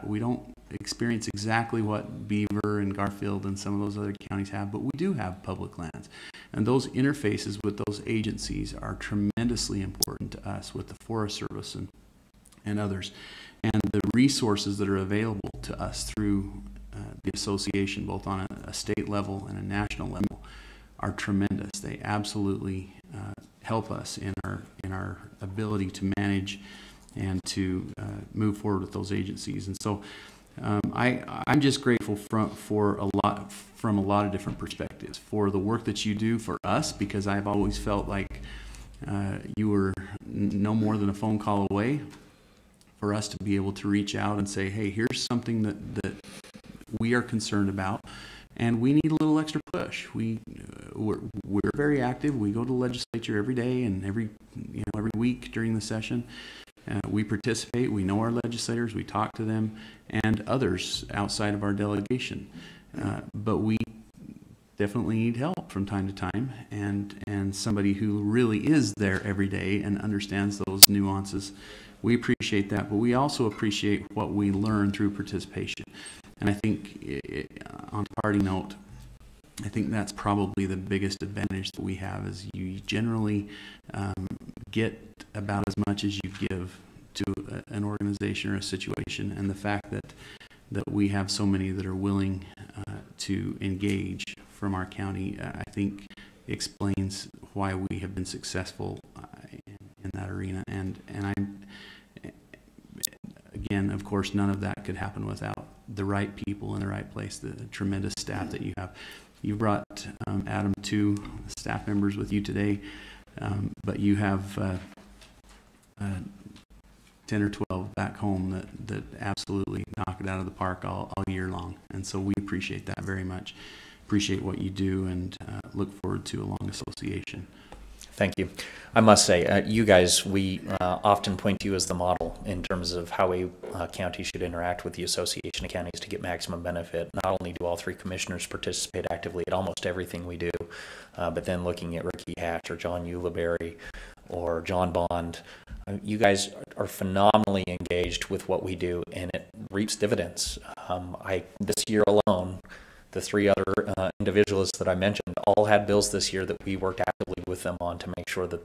We don't experience exactly what Beaver and Garfield and some of those other counties have, but we do have public lands. And those interfaces with those agencies are tremendously important to us, with the Forest Service and others. And the resources that are available to us through the association, both on a state level and a national level, are tremendous. They absolutely help us in our ability to manage and to move forward with those agencies. And so I'm just grateful from a lot of different perspectives for the work that you do for us, because I've always felt like you were no more than a phone call away for us to be able to reach out and say, hey, here's something that we are concerned about, and we need a little extra push. We're very active. We go to the legislature every day and every week during the session. We participate. We know our legislators. We talk to them and others outside of our delegation. But we definitely need help from time to time, and somebody who really is there every day and understands those nuances. We appreciate that, but we also appreciate what we learn through participation. And I think, on a party note, I think that's probably the biggest advantage that we have, is you generally get about as much as you give to an organization or a situation. And the fact that we have so many that are willing to engage from our county, I think explains why we have been successful in that arena. And again, of course, none of that could happen without the right people in the right place, the tremendous staff that you have. You brought, Adam, 2 staff members with you today, but you have 10 or 12 back home that absolutely knock it out of the park all year long. And so we appreciate that very much. Appreciate what you do, and look forward to a long association. Thank you. I must say, you guys, we often point to you as the model in terms of how a county should interact with the Association of Counties to get maximum benefit. Not only do all 3 commissioners participate actively at almost everything we do, but then looking at Ricky Hatch or John Ulibarri or John Bond, you guys are phenomenally engaged with what we do, and it reaps dividends. This year alone, the 3 other individuals that I mentioned all had bills this year that we worked actively with them on to make sure that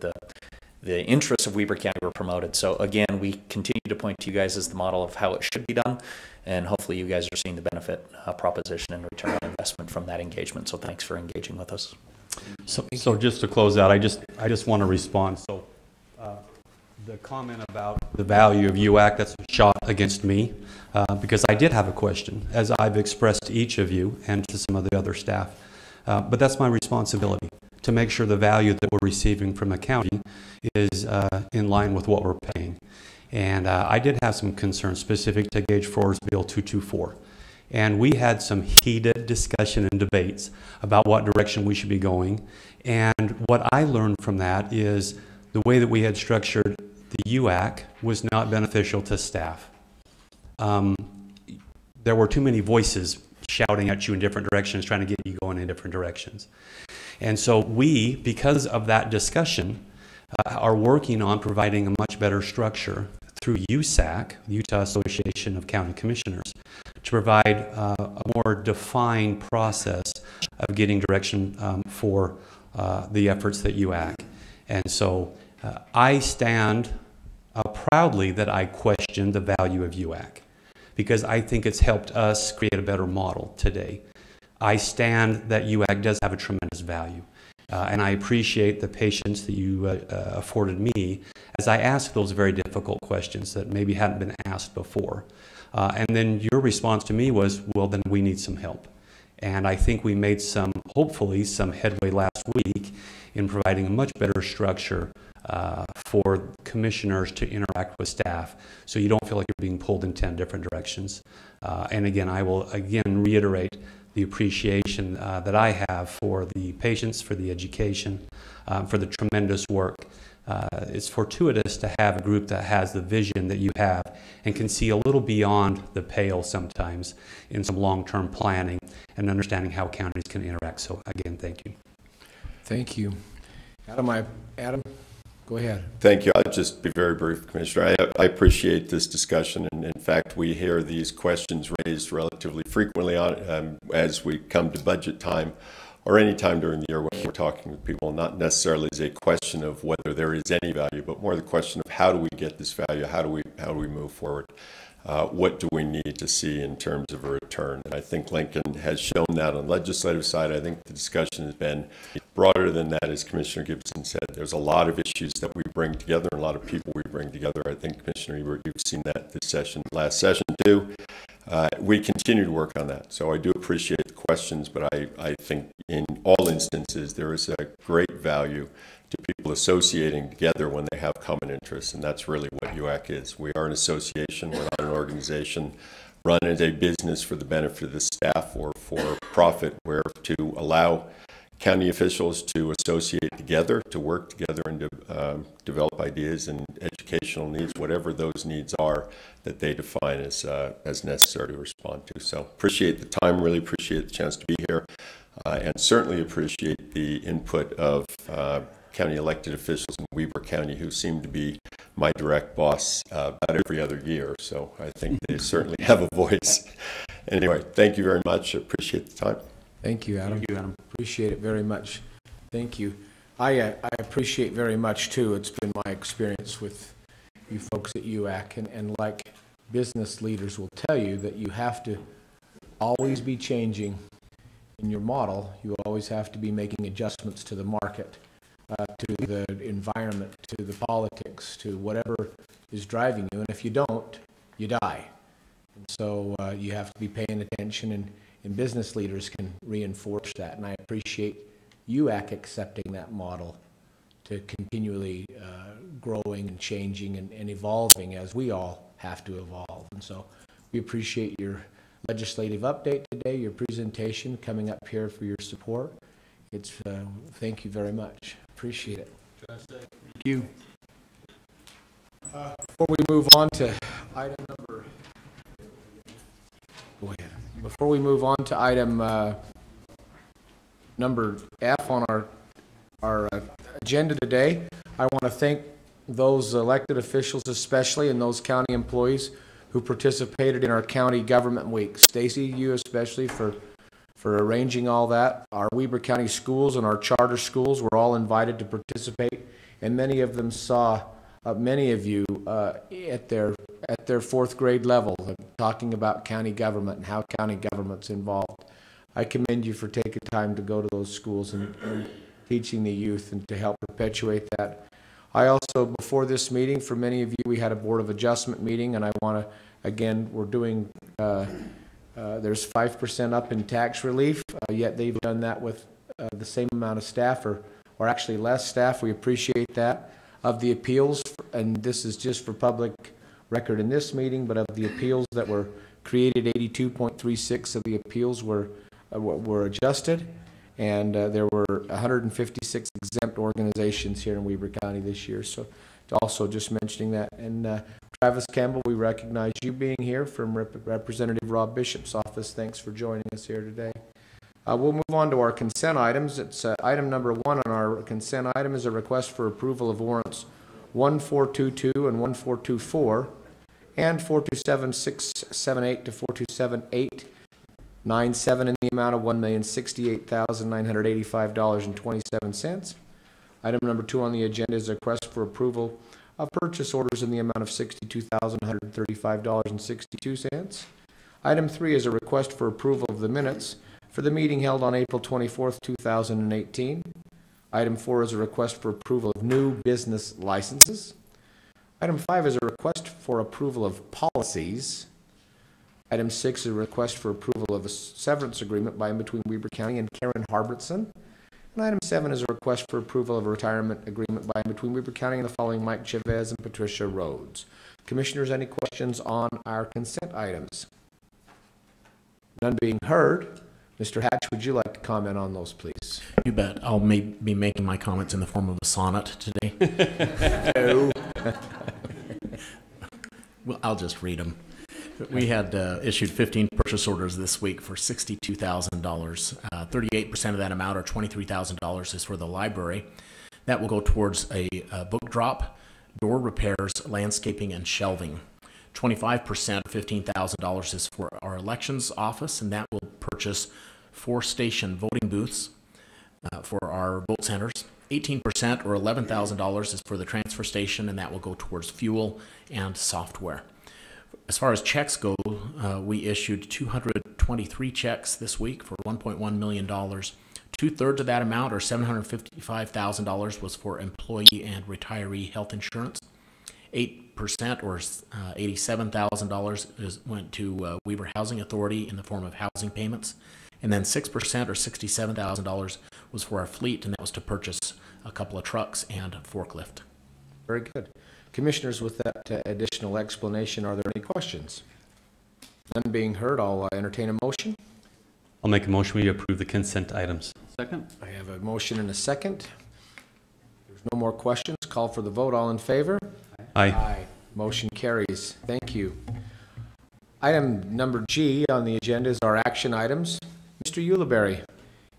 the interests of Weber County were promoted. So again, we continue to point to you guys as the model of how it should be done, and hopefully you guys are seeing the benefit proposition and return on investment from that engagement. So thanks for engaging with us. So just to close out, I just want to respond. So the comment about the value of UAC, that's a shot against me, because I did have a question, as I've expressed to each of you and to some of the other staff. But that's my responsibility, to make sure the value that we're receiving from the county is in line with what we're paying. And I did have some concerns specific to Gage Forest Bill 224. And we had some heated discussion and debates about what direction we should be going. And what I learned from that is the way that we had structured the UAC was not beneficial to staff. There were too many voices shouting at you in different directions, trying to get you going in different directions. And so we, because of that discussion, are working on providing a much better structure through USAC, Utah Association of County Commissioners, to provide a more defined process of getting direction for the efforts that UAC. And so I stand proudly that I question the value of UAC, because I think it's helped us create a better model today. I stand that UAC does have a tremendous value. And I appreciate the patience that you afforded me as I asked those very difficult questions that maybe hadn't been asked before. And then your response to me was, well, then we need some help. And I think we made hopefully some headway last week in providing a much better structure for commissioners to interact with staff, so you don't feel like you're being pulled in 10 different directions. And again, I will again reiterate the appreciation that I have for the patients, for the education, for the tremendous work. It's fortuitous to have a group that has the vision that you have and can see a little beyond the pale sometimes in some long-term planning and understanding how counties can interact. So again, thank you. Thank you. Adam, go ahead. Thank you. I'll just be very brief, Commissioner. I appreciate this discussion, and in fact, we hear these questions raised relatively frequently as we come to budget time or any time during the year when we're talking with people, not necessarily as a question of whether there is any value, but more the question of how do we get this value, how do we move forward? What do we need to see in terms of a return? And I think Lincoln has shown that on the legislative side. I think the discussion has been broader than that, as Commissioner Gibson said. There's a lot of issues that we bring together and a lot of people we bring together. I think, Commissioner Ebert, you've seen that last session too. We continue to work on that. So I do appreciate the questions, but I think in all instances there is a great value to people associating together when they have common interests, and that's really what UAC is. We are an association, we're not an organization run as a business for the benefit of the staff or for profit. We're to allow county officials to associate together, to work together and to develop ideas and educational needs, whatever those needs are that they define as necessary to respond to. So appreciate the time, really appreciate the chance to be here, and certainly appreciate the input of county elected officials in Weber County who seem to be my direct boss about every other year. So I think they certainly have a voice. Anyway, thank you very much. I appreciate the time. Thank you, Adam. Thank you, Adam. Appreciate it very much. Thank you. I appreciate very much, too. It's been my experience with you folks at UAC, and like business leaders will tell you, that you have to always be changing in your model. You always have to be making adjustments to the market, to the environment, to the politics, to whatever is driving you. And if you don't, you die. And so you have to be paying attention, and business leaders can reinforce that. And I appreciate UAC accepting that model to continually growing and changing and evolving as we all have to evolve. And so we appreciate your legislative update today, your presentation, coming up here for your support. It's thank you very much. Appreciate it. Thank you. Before we move on to item number, go ahead. Before we move on to item number F on our agenda today, I want to thank those elected officials especially, and those county employees who participated in our county government week. Stacy, you especially for arranging all that. Our Weber County schools and our charter schools were all invited to participate and many of them saw many of you at their fourth grade level, talking about county government and how county government's involved. I commend you for taking time to go to those schools and teaching the youth and to help perpetuate that. I also, before this meeting, for many of you, we had a Board of Adjustment meeting, and I want to, again, we're doing, there's 5% up in tax relief, yet they've done that with the same amount of staff, or actually less staff. We appreciate that. Of the appeals, and this is just for public record in this meeting, but of the appeals that were created, 82.36 of the appeals were adjusted. And there were 156 exempt organizations here in Weber County this year. So also just mentioning that. And Travis Campbell, we recognize you being here from Representative Rob Bishop's office. Thanks for joining us here today. We'll move on to our consent items. It's item number 1 on our consent item is a request for approval of warrants 1422 and 1424 and 427678 to 427897 in the amount of $1,068,985.27. Item number 2 on the agenda is a request for approval of purchase orders in the amount of $62,135.62. Item 3 is a request for approval of the minutes for the meeting held on April 24th, 2018. Item 4 is a request for approval of new business licenses. Item 5 is a request for approval of policies. Item 6 is a request for approval of a severance agreement by and between Weber County and Karen Harbretson. And item 7 is a request for approval of a retirement agreement by and between Weber County and the following Mike Chavez and Patricia Rhodes. Commissioners, any questions on our consent items? None being heard. Mr. Hatch, would you like to comment on those, please? You bet. I'll be making my comments in the form of a sonnet today. No. Well, I'll just read them. We had issued 15 purchase orders this week for $62,000. 38% of that amount, or $23,000, is for the library. That will go towards a book drop, door repairs, landscaping, and shelving. 25%, $15,000, is for our elections office, and that will purchase 4 station voting booths for our vote centers. 18%, or $11,000, is for the transfer station, and that will go towards fuel and software. As far as checks go, we issued 223 checks this week for $1.1 million. 2/3 of that amount, or $755,000, was for employee and retiree health insurance. 8%, or $87,000, went to Weber Housing Authority in the form of housing payments. And then 6%, or $67,000, was for our fleet, and that was to purchase a couple of trucks and a forklift. Very good. Commissioners, with that additional explanation, are there any questions? None being heard, I'll entertain a motion. I'll make a motion we approve the consent items. Second? I have a motion and a second. There's no more questions. Call for the vote. All in favor? Aye. Motion carries. Thank you. Item number G on the agenda is our action items. Mr. Ulibarri,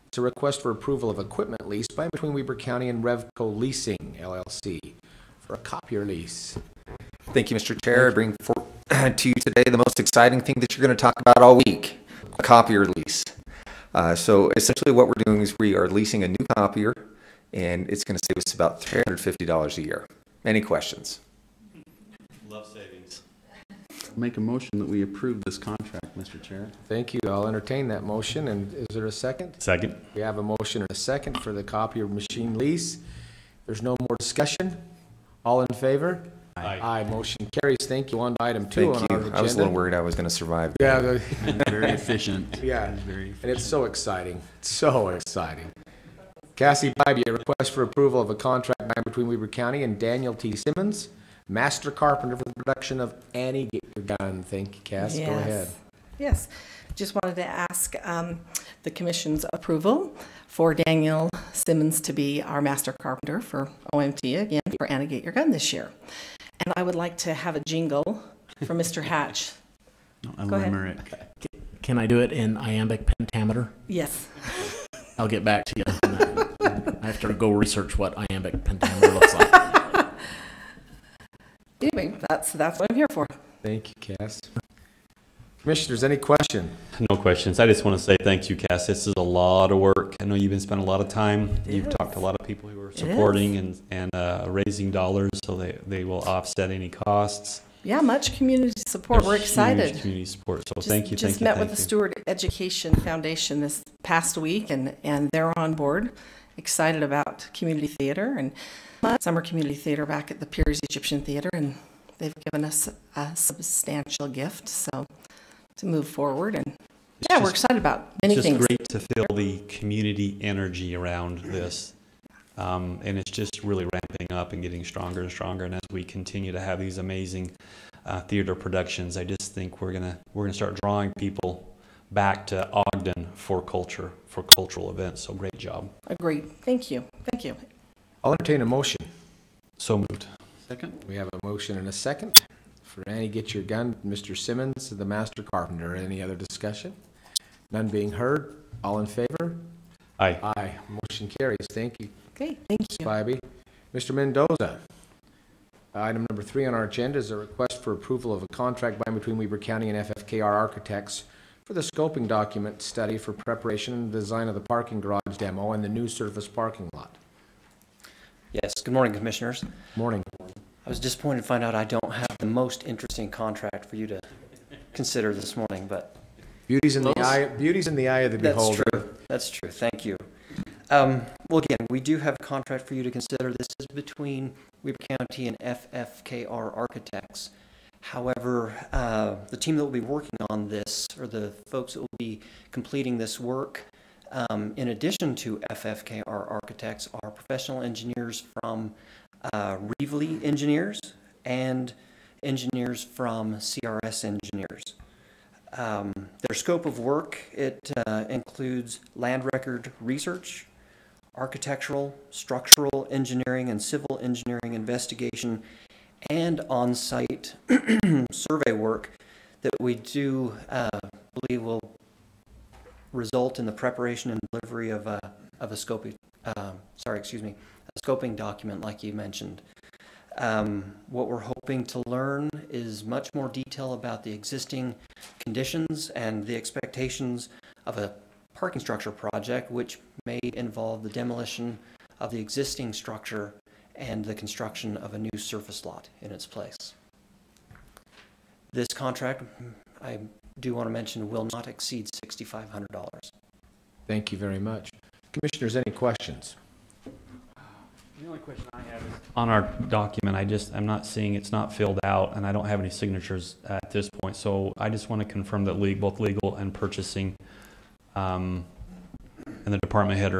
it's a request for approval of equipment lease by and between Weber County and Revco Leasing, LLC, for a copier lease. Thank you, Mr. Chair. I bring to you today the most exciting thing that you're going to talk about all week, a copier lease. So essentially what we're doing is we are leasing a new copier, and it's going to save us about $350 a year. Any questions? Love savings. Make a motion that we approve this contract, Mr. Chair. Thank you. I'll entertain that motion. And is there a second? Second. We have a motion and a second for the copier machine lease. There's no more discussion. All in favor? Aye. Motion carries. Thank you. On to item 2 on Thank our you. agenda. I was a little worried I was going to survive. Yeah, Very efficient. Yeah. Very and it's so exciting. So exciting. Cassie Bybee, a request for approval of a contract signed between Weber County and Daniel T. Simmons, master carpenter, for the production of Annie Get Your Gun. Thank you, Cass. Yes. Go ahead. Yes. Just wanted to ask the Commission's approval for Daniel Simmons to be our master carpenter for OMT, again, for Anna Get Your Gun this year. And I would like to have a jingle for Mr. Hatch. A Go ahead. limerick. Can I do it in iambic pentameter? Yes. I'll get back to you. I have to go research what iambic pentameter looks like. Anyway, that's what I'm here for. Thank you, Cass. Commissioners, any question? No questions. I just want to say thank you, Cass. This is a lot of work. I know you've been spending a lot of time. You've talked to a lot of people who are supporting and raising dollars so they will offset any costs. Yeah, much community support. We're There's excited. Huge community support. So Just- thank you. Just met with the Stewart Education Foundation this past week, and they're on board, excited about community theater and summer community theater back at the Piers Egyptian Theater, and they've given us a substantial gift, so to move forward. And yeah, we're excited about many It's things. just great to feel the community energy around this. And it's just really ramping up and getting stronger and stronger. And as we continue to have these amazing theater productions, I just think we're gonna start drawing people back to Ogden for culture, for cultural events. So great job. Agreed. Thank you. Thank you. I'll entertain a motion. So moved. Second? We have a motion and a second. For Annie, get your gun. Mr. Simmons, the master carpenter. Any other discussion? None being heard. All in favor? Aye. Aye. Motion carries. Thank you, Okay, thank Ms. you. Spivey. Mr. Mendoza. Item number 3 on our agenda is a request for approval of a contract by and between Weber County and FFKR Architects for the scoping document study for preparation and design of the parking garage demo and the new surface parking lot. Yes, good morning, Commissioners. Morning. I was disappointed to find out I don't have the most interesting contract for you to consider this morning, but Beauty's in the eye of the that's beholder. true. That's true. Thank you. Well, again, we do have a contract for you to consider. This is between Weber County and FFKR Architects. However, the team that will be working on this, or the folks that will be completing this work, in addition to FFKR Architects, are professional engineers from Reevely Engineers and engineers from CRS Engineers. Their scope of work, it includes land record research, architectural, structural engineering, and civil engineering investigation, and on-site survey work that we do believe will result in the preparation and delivery of a scoping document like you mentioned. What we're hoping to learn is much more detail about the existing conditions and the expectations of a parking structure project, which may involve the demolition of the existing structure and the construction of a new surface lot in its place. This contract, I do want to mention, will not exceed $6,500. Thank you very much. Commissioners, any questions? The only question I have is on our document, I'm not seeing, it's not filled out, and I don't have any signatures at this point. So I just want to confirm that both legal and purchasing and the department head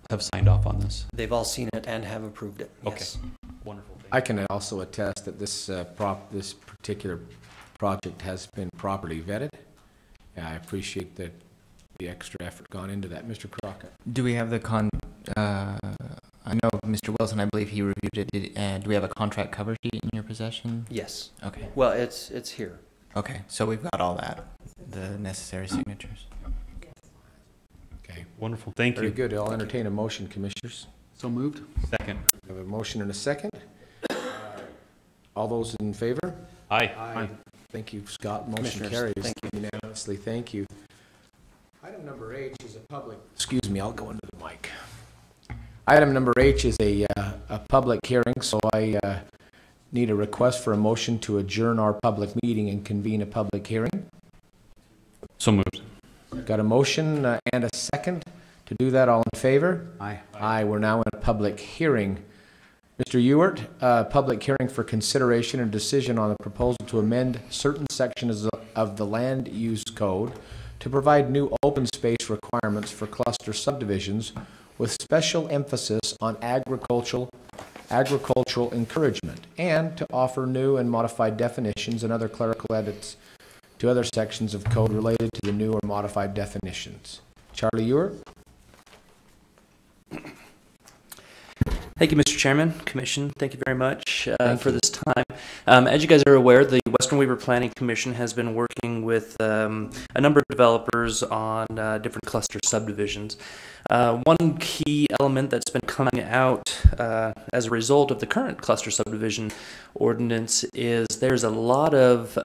have signed off on this. They've all seen it and have approved it. Yes. Okay. Wonderful. I can also attest that this particular project has been properly vetted. I appreciate the extra effort gone into that. Mr. Crockett. Do we have I know Mr. Wilson, I believe he reviewed it. Do we have a contract cover sheet in your possession? Yes. Okay. Well, it's here. Okay, so we've got all that, the necessary signatures. Okay. Wonderful. Thank you. Very good. I'll entertain a motion, Commissioners. So moved. Second. We have a motion and a second. All those in favor? Aye. Thank you, Scott. Motion Commissioners, carries thank you. unanimously. Thank you. Item number H is a public, excuse me, I'll go into the mic. Item number H is a public hearing, so I need a request for a motion to adjourn our public meeting and convene a public hearing. So moved. Got a motion and a second to do that. All in favor? Aye. Aye. We're now in a public hearing. Mr. Ewart, public hearing for consideration and decision on the proposal to amend certain sections of the land use code to provide new open space requirements for cluster subdivisions with special emphasis on agricultural encouragement, and to offer new and modified definitions and other clerical edits to other sections of code related to the new or modified definitions. Charlie Ewart? Thank you, Mr. Chairman, Commission. Thank you very much for this time. As you guys are aware, the Western Weaver Planning Commission has been working with a number of developers on different cluster subdivisions. One key element that's been coming out as a result of the current cluster subdivision ordinance is there's a lot of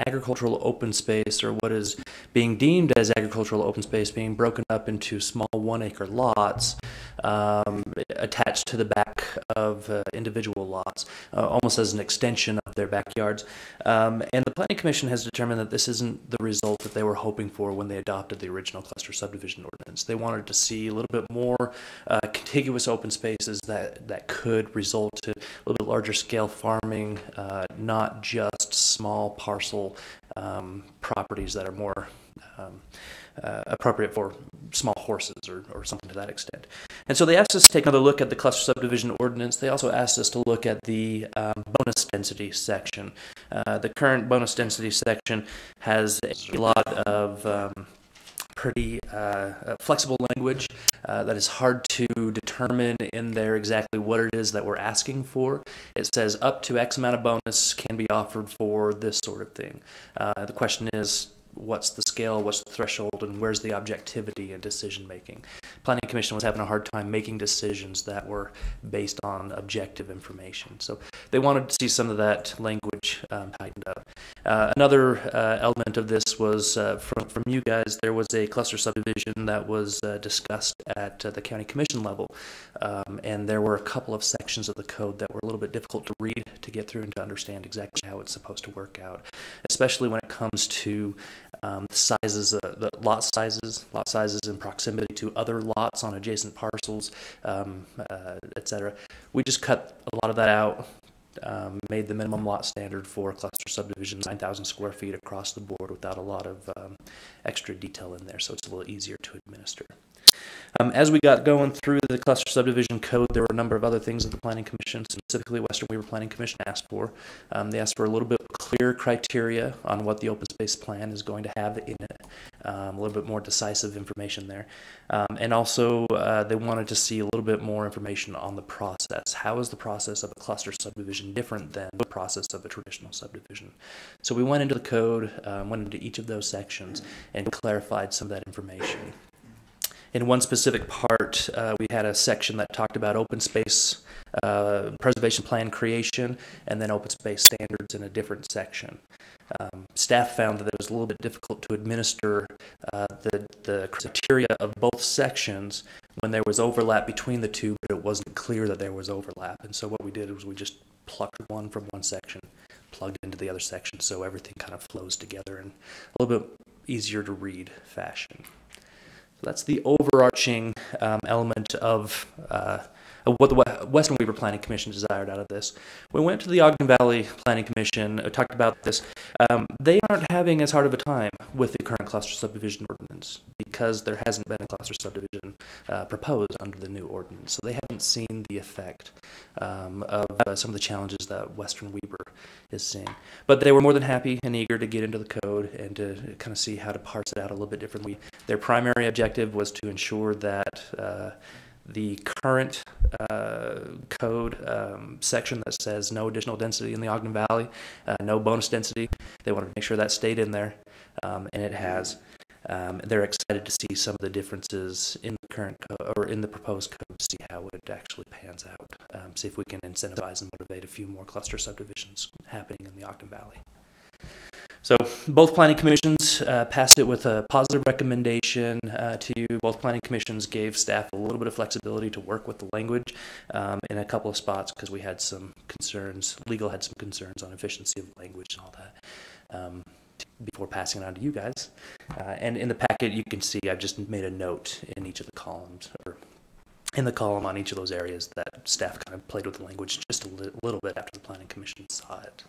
agricultural open space, or what is being deemed as agricultural open space, being broken up into small 1-acre lots attached to the back of individual lots, almost as an extension of their backyards. And the Planning Commission has determined that this isn't the result that they were hoping for when they adopted the original cluster subdivision ordinance. They wanted to see a little bit more contiguous open spaces that could result in a little bit larger scale farming, not just small parcel properties that are more appropriate for small horses or something to that extent. And so they asked us to take another look at the cluster subdivision ordinance. They also asked us to look at the bonus density section. The current bonus density section has a lot of pretty flexible language that is hard to determine in there exactly what it is that we're asking for. It says up to X amount of bonus can be offered for this sort of thing. The question is, what's the scale, what's the threshold, and where's the objectivity in decision making? Planning Commission was having a hard time making decisions that were based on objective information. So they wanted to see some of that language tightened up. Another element of this was from you guys. There was a cluster subdivision that was discussed at the county commission level, and there were a couple of sections of the code that were a little bit difficult to read, to get through, and to understand exactly how it's supposed to work out, especially when it comes to sizes, the lot sizes in proximity to other lots on adjacent parcels, etc. We just cut a lot of that out, made the minimum lot standard for cluster subdivisions 9,000 square feet across the board without a lot of extra detail in there, so it's a little easier to administer. As we got going through the cluster subdivision code, there were a number of other things that the Planning Commission, specifically Western Weaver Planning Commission, asked for. They asked for a little bit clearer criteria on what the open space plan is going to have in it, a little bit more decisive information there. And also, they wanted to see a little bit more information on the process. How is the process of a cluster subdivision different than the process of a traditional subdivision? So we went into the code, went into each of those sections, and clarified some of that information. In one specific part, we had a section that talked about open space preservation plan creation, and then open space standards in a different section. Staff found that it was a little bit difficult to administer the criteria of both sections when there was overlap between the two, but it wasn't clear that there was overlap. And so what we did was we just plucked one from one section, plugged into the other section, so everything kind of flows together in a little bit easier to read fashion. So that's the overarching element of what the Western Weaver Planning Commission desired out of this. We went to the Ogden Valley Planning Commission, talked about this. They aren't having as hard of a time with the current cluster subdivision ordinance because there hasn't been a cluster subdivision proposed under the new ordinance. So they haven't seen the effect of some of the challenges that Western Weaver is seeing. But they were more than happy and eager to get into the code and to kind of see how to parse it out a little bit differently. Their primary objective was to ensure that the current code section that says no additional density in the Ogden Valley, no bonus density, they wanted to make sure that stayed in there, and it has. They're excited to see some of the differences in the current code, or in the proposed code, to see how it actually pans out, see if we can incentivize and motivate a few more cluster subdivisions happening in the Ogden Valley. So both planning commissions passed it with a positive recommendation to you. Both planning commissions gave staff a little bit of flexibility to work with the language in a couple of spots because we had some concerns, legal had some concerns on efficiency of language and all that before passing it on to you guys. And in the packet you can see I've just made a note in each of the columns, or in the column on each of those areas that staff kind of played with the language just a little bit after the planning commission saw it.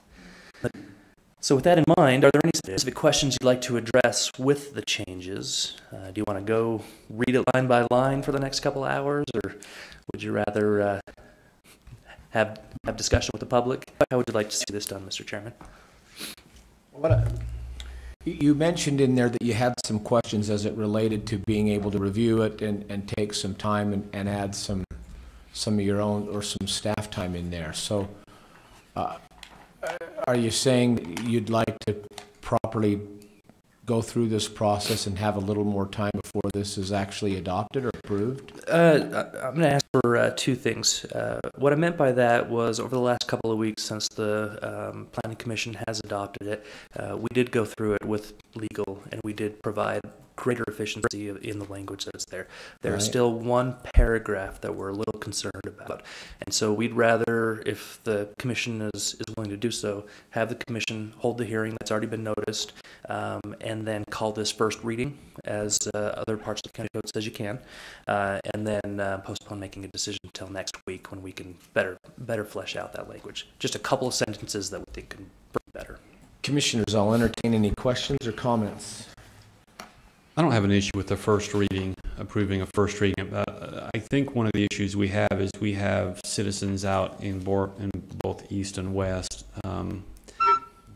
So with that in mind, are there any specific questions you'd like to address with the changes? Do you want to go read it line by line for the next couple hours, or would you rather have discussion with the public? How would you like to see this done, Mr. Chairman? You mentioned in there that you had some questions as it related to being able to review it and take some time and add some of your own or some staff time in there. So Are you saying you'd like to properly go through this process and have a little more time before this is actually adopted or approved? I'm going to ask for two things. What I meant by that was over the last couple of weeks since the Planning Commission has adopted it, we did go through it with legal and we did provide greater efficiency in the language that's there. There's still one paragraph that we're a little concerned about. And so we'd rather, if the commission is willing to do so, have the commission hold the hearing that's already been noticed, and then call this first reading, as other parts of the county code says you can, and then postpone making a decision until next week when we can better flesh out that language. Just a couple of sentences that we think can bring better. Commissioners, I'll entertain any questions or comments. I don't have an issue with the first reading, approving a first reading. I think one of the issues we have is we have citizens out in both east and west that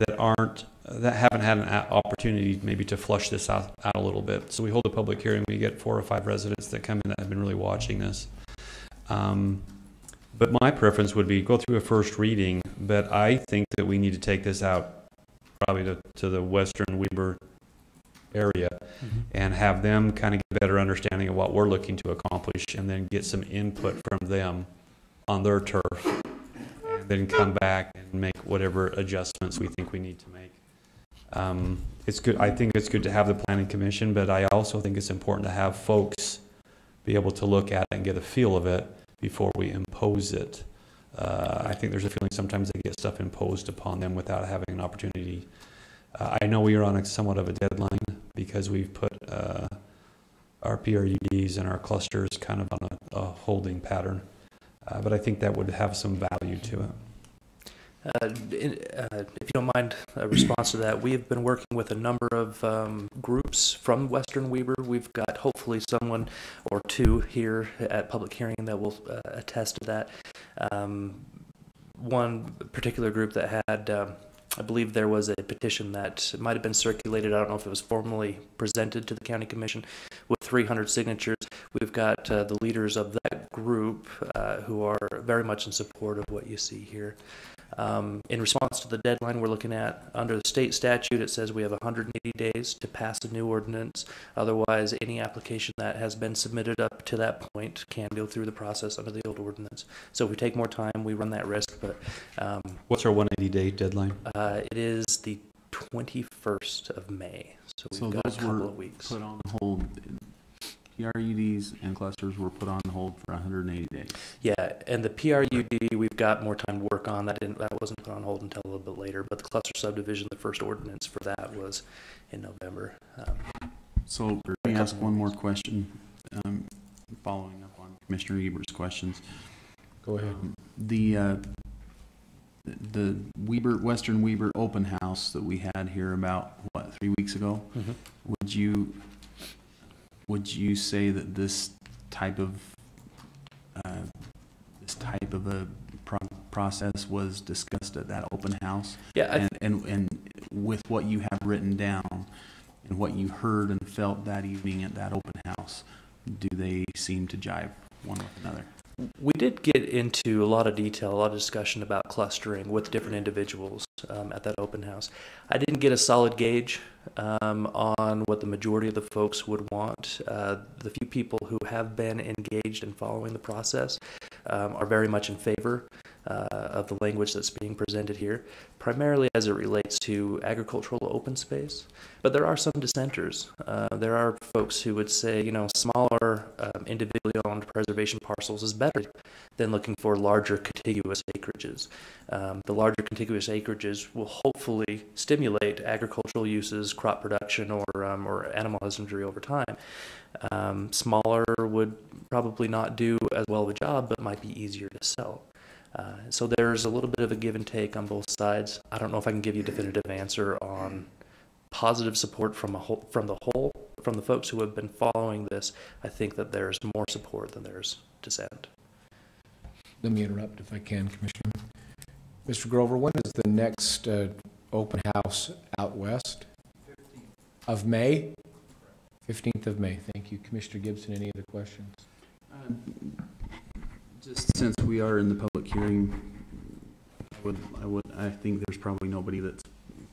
haven't had an opportunity maybe to flush this out a little bit. So we hold a public hearing, we get 4 or 5 residents that come in that have been really watching this. But my preference would be go through a first reading, but I think that we need to take this out probably to the western Weber area and have them kind of get a better understanding of what we're looking to accomplish, and then get some input from them on their turf, and then come back and make whatever adjustments we think we need to make. It's good. I think it's good to have the planning commission, but I also think it's important to have folks be able to look at it and get a feel of it before we impose it. I think there's a feeling sometimes they get stuff imposed upon them without having an opportunity. I know we are on somewhat of a deadline because we've put our PRUDs and our clusters kind of on a holding pattern, but I think that would have some value to it. If you don't mind a response to that, we have been working with a number of groups from Western Weber. We've got hopefully someone or two here at public hearing that will attest to that. One particular group that had I believe there was a petition that might have been circulated. I don't know if it was formally presented to the county commission with 300 signatures. We've got the leaders of that group who are very much in support of what you see here. In response to the deadline we're looking at, under the state statute, it says we have 180 days to pass a new ordinance. Otherwise, any application that has been submitted up to that point can go through the process under the old ordinance. So if we take more time, we run that risk. But what's our 180-day deadline? It is the 21st of May. So we've got a couple of weeks. Put on hold. PRUDs and clusters were put on hold for 180 days. Yeah, and the PRUD, we've got more time to work on. That wasn't put on hold until a little bit later, but the cluster subdivision, the first ordinance for that was in November. So let me ask one more question, following up on Commissioner Eber's questions. Go ahead. The Western Weber open house that we had here about, 3 weeks ago? Mm-hmm. Would you say that this type of a process was discussed at that open house? Yeah. And with what you have written down and what you heard and felt that evening at that open house, do they seem to jive one with another? We did get into a lot of detail, a lot of discussion about clustering with different individuals at that open house. I didn't get a solid gauge on what the majority of the folks would want. The few people who have been engaged in following the process are very much in favor of the language that's being presented here, primarily as it relates to agricultural open space. But there are some dissenters. There are folks who would say, smaller individually owned preservation parcels is better than looking for larger contiguous acreages. The larger contiguous acreages will hopefully stimulate agricultural uses, crop production, or animal husbandry over time. Smaller would probably not do as well of a job, but might be easier to sell. So there's a little bit of a give and take on both sides. I don't know if I can give you a definitive answer on positive support from the folks who have been following this. I think that there's more support than there's dissent. Let me interrupt if I can, Commissioner. Mr. Grover, when is the next open house out west? 15th of May? 15th of May. Thank you. Commissioner Gibson, any other questions? Just since we are in the public hearing, I think there's probably nobody that's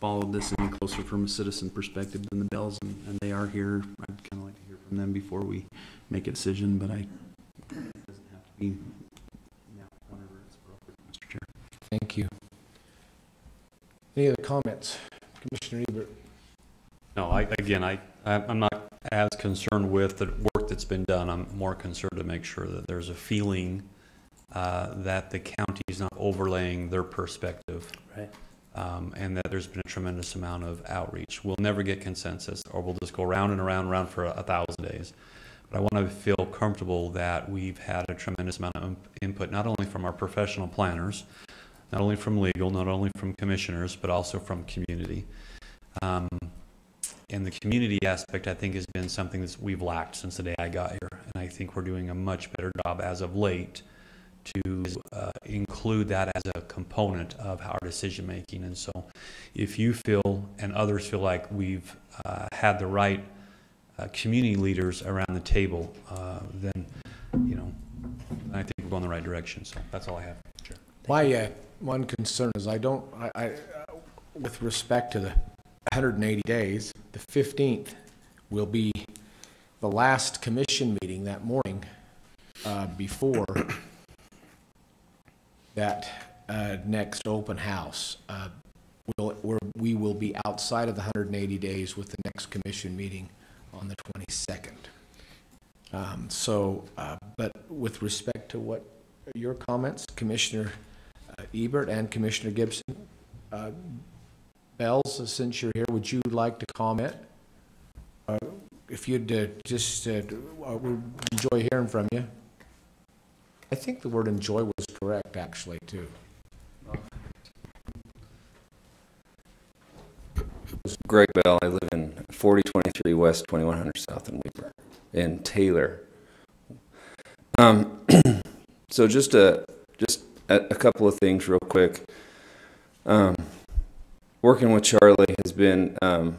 followed this any closer from a citizen perspective than the Bells, and they are here. I'd kind of like to hear from them before we make a decision, but it doesn't have to be whenever it's appropriate, Mr. Chair. Thank you. Any other comments? Commissioner Ebert? No, I'm not as concerned with the work that's been done. I'm more concerned to make sure that there's a feeling that the county is not overlaying their perspective. Right. And that there's been a tremendous amount of outreach. We'll never get consensus, or we'll just go round and around and around for 1,000 days. But I want to feel comfortable that we've had a tremendous amount of input, not only from our professional planners, not only from legal, not only from commissioners, but also from community. And the community aspect, I think, has been something that we've lacked since the day I got here. And I think we're doing a much better job as of late to include that as a component of our decision making. And so if you feel and others feel like we've had the right community leaders around the table, then, I think we're going the right direction. So that's all I have. Sure. My one concern is with respect to the 180 days, the 15th will be the last commission meeting that morning before that next open house. We will be outside of the 180 days with the next commission meeting on the 22nd. But with respect to what your comments, Commissioner Ebert and Commissioner Gibson, Bells, since you're here, would you like to comment? If you'd we'd enjoy hearing from you. I think the word enjoy was correct, actually, too. Greg Bell. I live in 4023 West, 2100 South in Weber, in Taylor. So just a couple of things real quick. Working with Charlie has been a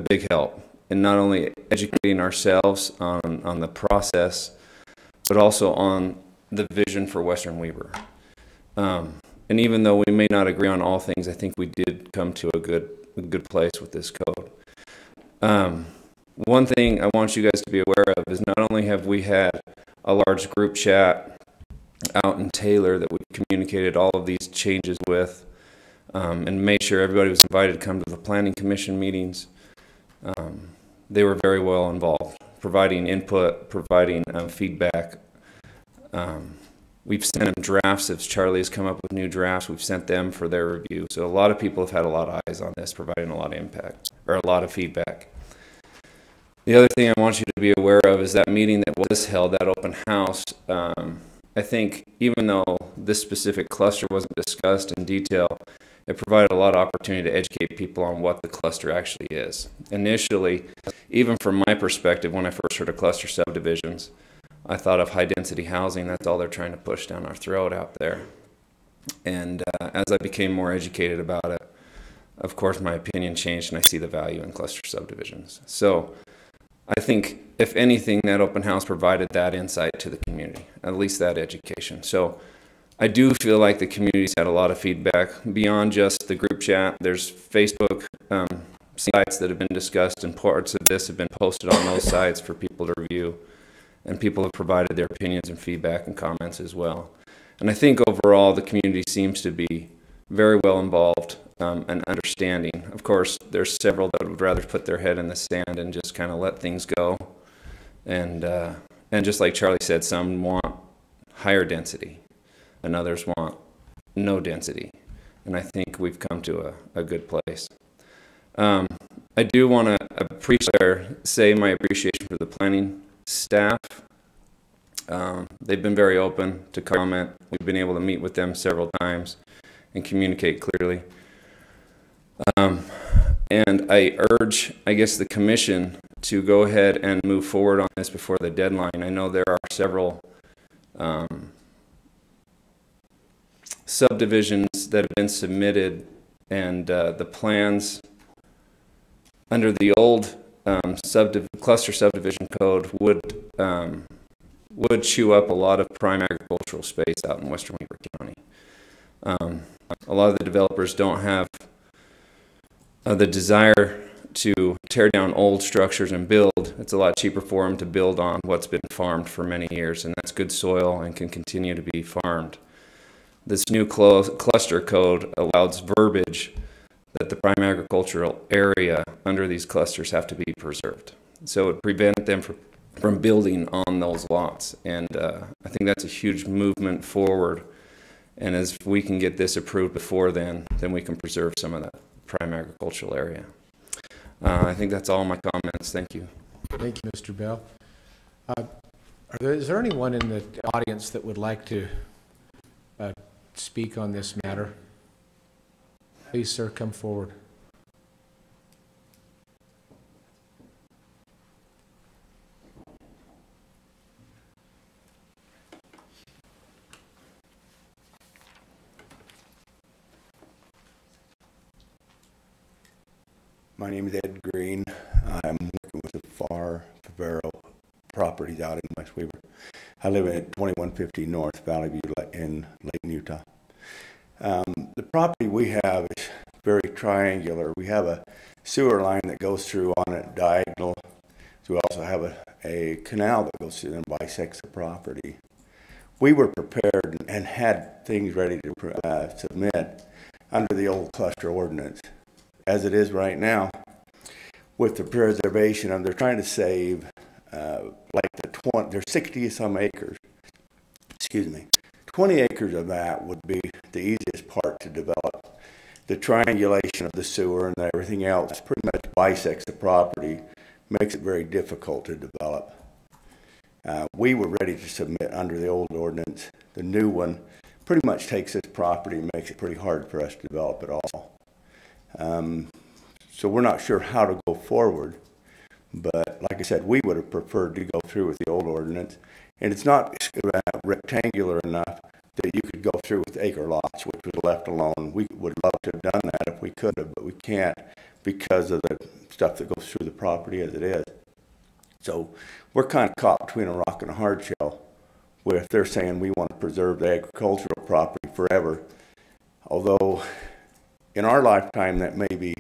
big help in not only educating ourselves on the process, but also on the vision for Western Weber. And even though we may not agree on all things, I think we did come to a good place with this code. One thing I want you guys to be aware of is not only have we had a large group chat out in Taylor that we communicated all of these changes with, and made sure everybody was invited to come to the Planning Commission meetings. They were very well involved, providing input, providing feedback. We've sent them drafts. If Charlie has come up with new drafts, we've sent them for their review. So a lot of people have had a lot of eyes on this, providing a lot of impact, or a lot of feedback. The other thing I want you to be aware of is that meeting that was held, that open house. I think even though this specific cluster wasn't discussed in detail, it provided a lot of opportunity to educate people on what the cluster actually is. Initially, even from my perspective, when I first heard of cluster subdivisions, I thought of high-density housing. That's all they're trying to push down our throat out there. And as I became more educated about it, of course, my opinion changed, and I see the value in cluster subdivisions. So I think, if anything, that open house provided that insight to the community, at least that education. So I do feel like the community's had a lot of feedback beyond just the group chat. There's Facebook sites that have been discussed, and parts of this have been posted on those sites for people to review. And people have provided their opinions and feedback and comments as well. And I think overall the community seems to be very well involved and understanding. Of course, there's several that would rather put their head in the sand and just kind of let things go. And just like Charlie said, some want higher density and others want no density. And I think we've come to a good place. I do want to say my appreciation for the planning staff. They've been very open to comment. We've been able to meet with them several times and communicate clearly. And I urge, the commission to go ahead and move forward on this before the deadline. I know there are several subdivisions that have been submitted, and the plans under the old cluster subdivision code would chew up a lot of prime agricultural space out in Western Weber County. A lot of the developers don't have the desire to tear down old structures and build. It's a lot cheaper for them to build on what's been farmed for many years, and that's good soil and can continue to be farmed. This new cluster code allows verbiage that the prime agricultural area under these clusters have to be preserved. So it prevents them from building on those lots. And I think that's a huge movement forward. And as we can get this approved before then we can preserve some of that prime agricultural area. I think that's all my comments. Thank you. Thank you, Mr. Bell. Is there anyone in the audience that would like to speak on this matter? Please, sir, come forward. My name is Ed Green. I'm working with the Favero properties out in West Weaver. I live at 2150 North Valley View in Layton, Utah. The property we have is very triangular. We have a sewer line that goes through on it diagonal. So we also have a canal that goes through and bisects the property. We were prepared and had things ready to submit under the old cluster ordinance. As it is right now, with the preservation of, they're trying to save there's 60 some acres. Excuse me. 20 acres of that would be the easiest part to develop. The triangulation of the sewer and everything else pretty much bisects the property, makes it very difficult to develop. We were ready to submit under the old ordinance. The new one pretty much takes this property and makes it pretty hard for us to develop at all. So we're not sure how to go forward, but like I said, we would have preferred to go through with the old ordinance, and it's not rectangular enough that you could go through with acre lots, which was left alone. We would love to have done that if we could have, but we can't because of the stuff that goes through the property as it is. So we're kind of caught between a rock and a hard shell, where if they're saying we want to preserve the agricultural property forever, although in our lifetime that may be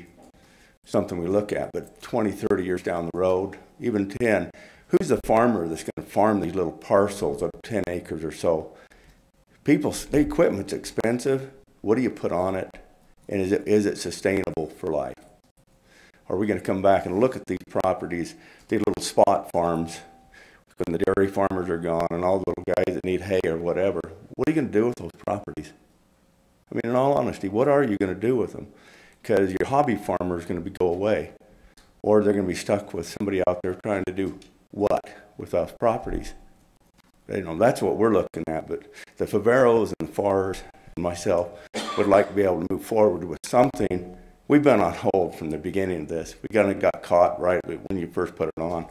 something we look at, but 20, 30 years down the road, even 10, who's the farmer that's going to farm these little parcels of 10 acres or so? The equipment's expensive. What do you put on it? And is it sustainable for life? Are we going to come back and look at these properties, these little spot farms, when the dairy farmers are gone and all the little guys that need hay or whatever? What are you going to do with those properties? I mean, in all honesty, what are you going to do with them? Because your hobby farmer is going to go away, or they're going to be stuck with somebody out there trying to do what with those properties. You know, that's what we're looking at. But the Faveros and the Fars and myself would like to be able to move forward with something. We've been on hold from the beginning of this. We kind of got caught right when you first put it on.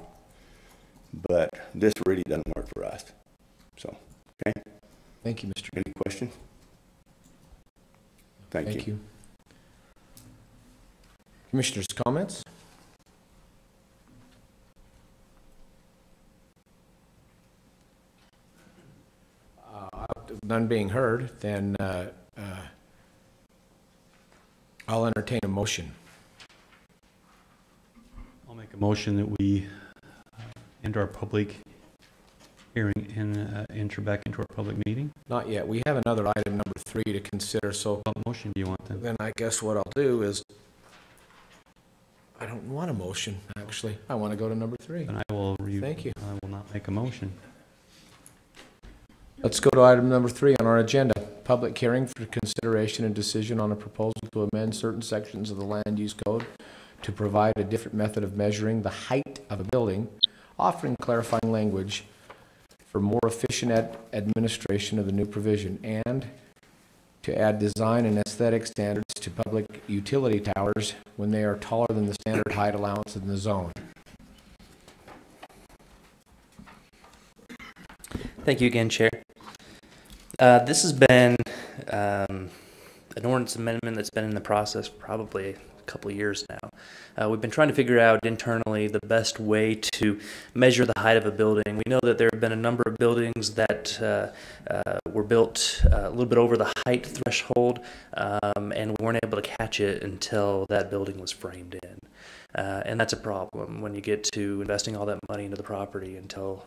But this really doesn't work for us. So, okay. Thank you, Mr. Any questions? Thank you. Commissioners' comments? None being heard, then I'll entertain a motion. I'll make a motion that we end our public hearing and enter back into our public meeting. Not yet. We have another item, number 3, to consider. So, what motion do you want then? Then I guess what I'll do is, I don't want a motion, actually. I want to go to number 3. Then I will. Thank you. I will not make a motion. Let's go to item number 3 on our agenda. Public hearing for consideration and decision on a proposal to amend certain sections of the Land Use Code to provide a different method of measuring the height of a building, offering clarifying language for more efficient administration of the new provision, and to add design and aesthetic standards to public utility towers when they are taller than the standard height allowance in the zone. Thank you again, Chair. This has been an ordinance amendment that's been in the process for probably a couple of years now. We've been trying to figure out internally the best way to measure the height of a building. We know that there have been a number of buildings that were built a little bit over the height threshold, and we weren't able to catch it until that building was framed in. And that's a problem when you get to investing all that money into the property until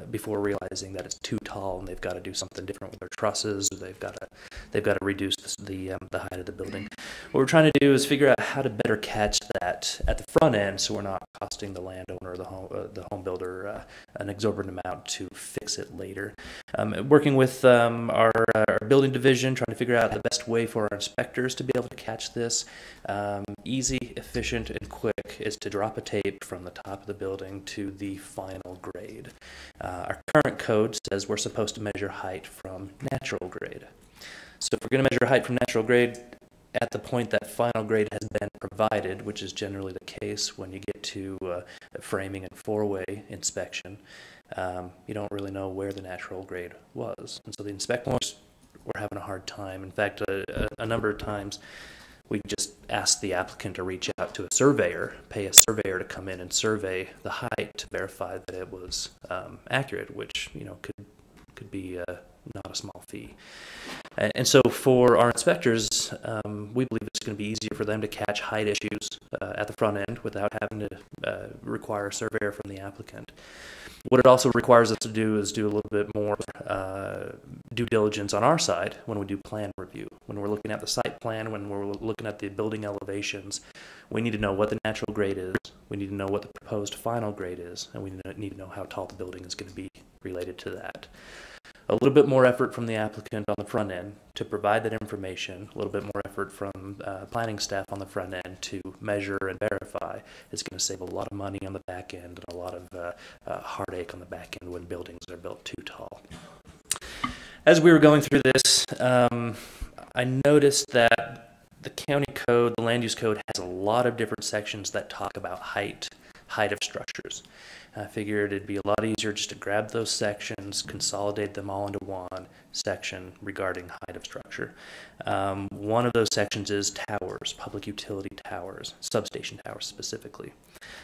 before realizing that it's too tall and they've got to do something different with their trusses, or they've got to reduce the height of the building. What we're trying to do is figure out how to better catch that at the front end, so we're not costing the landowner or the home builder an exorbitant amount to fix it later. Working with our building division, trying to figure out the best way for our inspectors to be able to catch this. Easy, efficient, and quick is to drop a tape from the top of the building to the final grade. Our current code says we're supposed to measure height from natural grade. So if we're going to measure height from natural grade at the point that final grade has been provided, which is generally the case when you get to framing and four-way inspection, you don't really know where the natural grade was. And so the inspectors were having a hard time. In fact, a number of times we just asked the applicant to reach out to a surveyor, pay a surveyor to come in and survey the height to verify that it was accurate, which could be not a small fee. And so for our inspectors, we believe it's going to be easier for them to catch height issues at the front end without having to require a surveyor from the applicant. What it also requires us to do is do a little bit more due diligence on our side when we do plan review. When we're looking at the site plan, when we're looking at the building elevations, we need to know what the natural grade is, we need to know what the proposed final grade is, and we need to know how tall the building is going to be related to that. A little bit more effort from the applicant on the front end to provide that information, a little bit more effort from planning staff on the front end to measure and verify is going to save a lot of money on the back end and a lot of heartache on the back end when buildings are built too tall. As we were going through this, I noticed that the county code, the land use code, has a lot of different sections that talk about height of structures. I figured it'd be a lot easier just to grab those sections, consolidate them all into one section regarding height of structure. One of those sections is towers, public utility towers, substation towers specifically.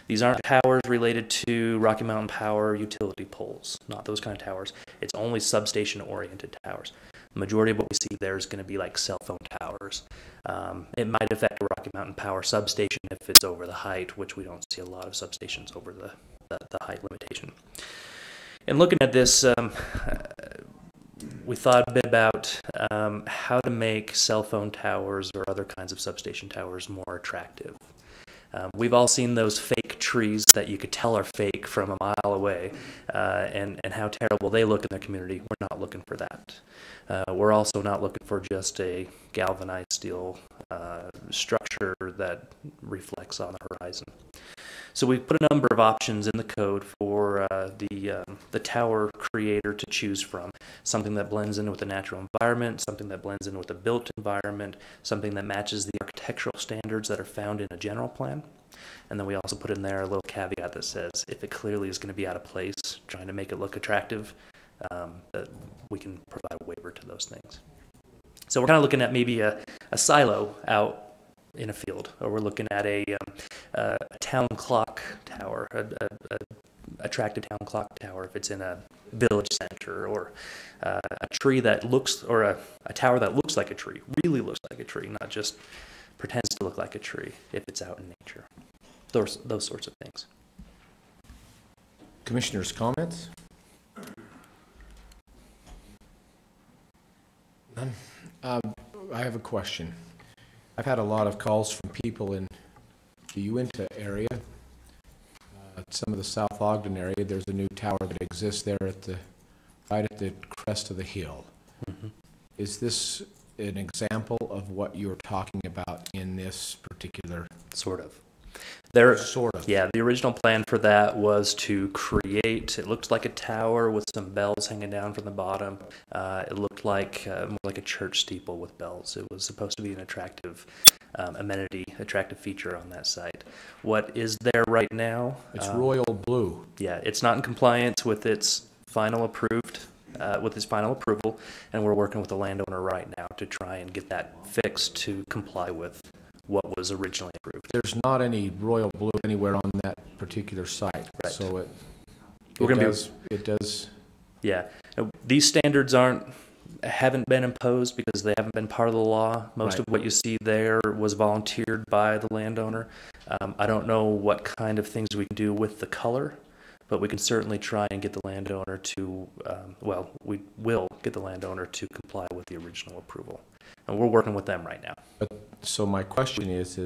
These aren't towers related to Rocky Mountain Power utility poles, not those kind of towers. It's only substation-oriented towers. The majority of what we see there is going to be like cell phone towers. It might affect a Rocky Mountain Power substation if it's over the height, which we don't see a lot of substations over the height limitation. And looking at this, we thought a bit about how to make cell phone towers or other kinds of substation towers more attractive. We've all seen those fake trees that you could tell are fake from a mile away, and how terrible they look in their community. We're not looking for that. We're also not looking for just a galvanized steel structure that reflects on the horizon. So we've put a number of options in the code for the tower creator to choose from. Something that blends in with the natural environment, something that blends in with the built environment, something that matches the architectural standards that are found in a general plan. And then we also put in there a little caveat that says if it clearly is going to be out of place, trying to make it look attractive, that we can provide a waiver to those things. So we're kind of looking at maybe a silo out in a field, or we're looking at a town clock tower, a attractive town clock tower if it's in a village center, or a tree that looks, or a tower that looks like a tree, really looks like a tree, not just pretends to look like a tree if it's out in nature. Those sorts of things. Commissioners' comments? None? I have a question. I've had a lot of calls from people in the Uinta area, some of the South Ogden area. There's a new tower that exists there right at the crest of the hill. Mm-hmm. Is this an example of what you're talking about in this particular? Sort of. Sort of. Yeah, the original plan for that was to create, it looked like a tower with some bells hanging down from the bottom. It looked like more like a church steeple with bells. It was supposed to be an attractive amenity, attractive feature on that site. What is there right now? It's royal blue. Yeah, it's not in compliance with its final approval, and we're working with the landowner right now to try and get that fixed to comply with what was originally approved. There's not any royal blue anywhere on that particular site, Right. so We're gonna it does. Yeah, these standards haven't been imposed because they haven't been part of the law. Most Right. of what you see there was volunteered by the landowner. I don't know what kind of things we can do with the color, but we can certainly try and get the landowner to, we will get the landowner to comply with the original approval. And we're working with them right now. So my question is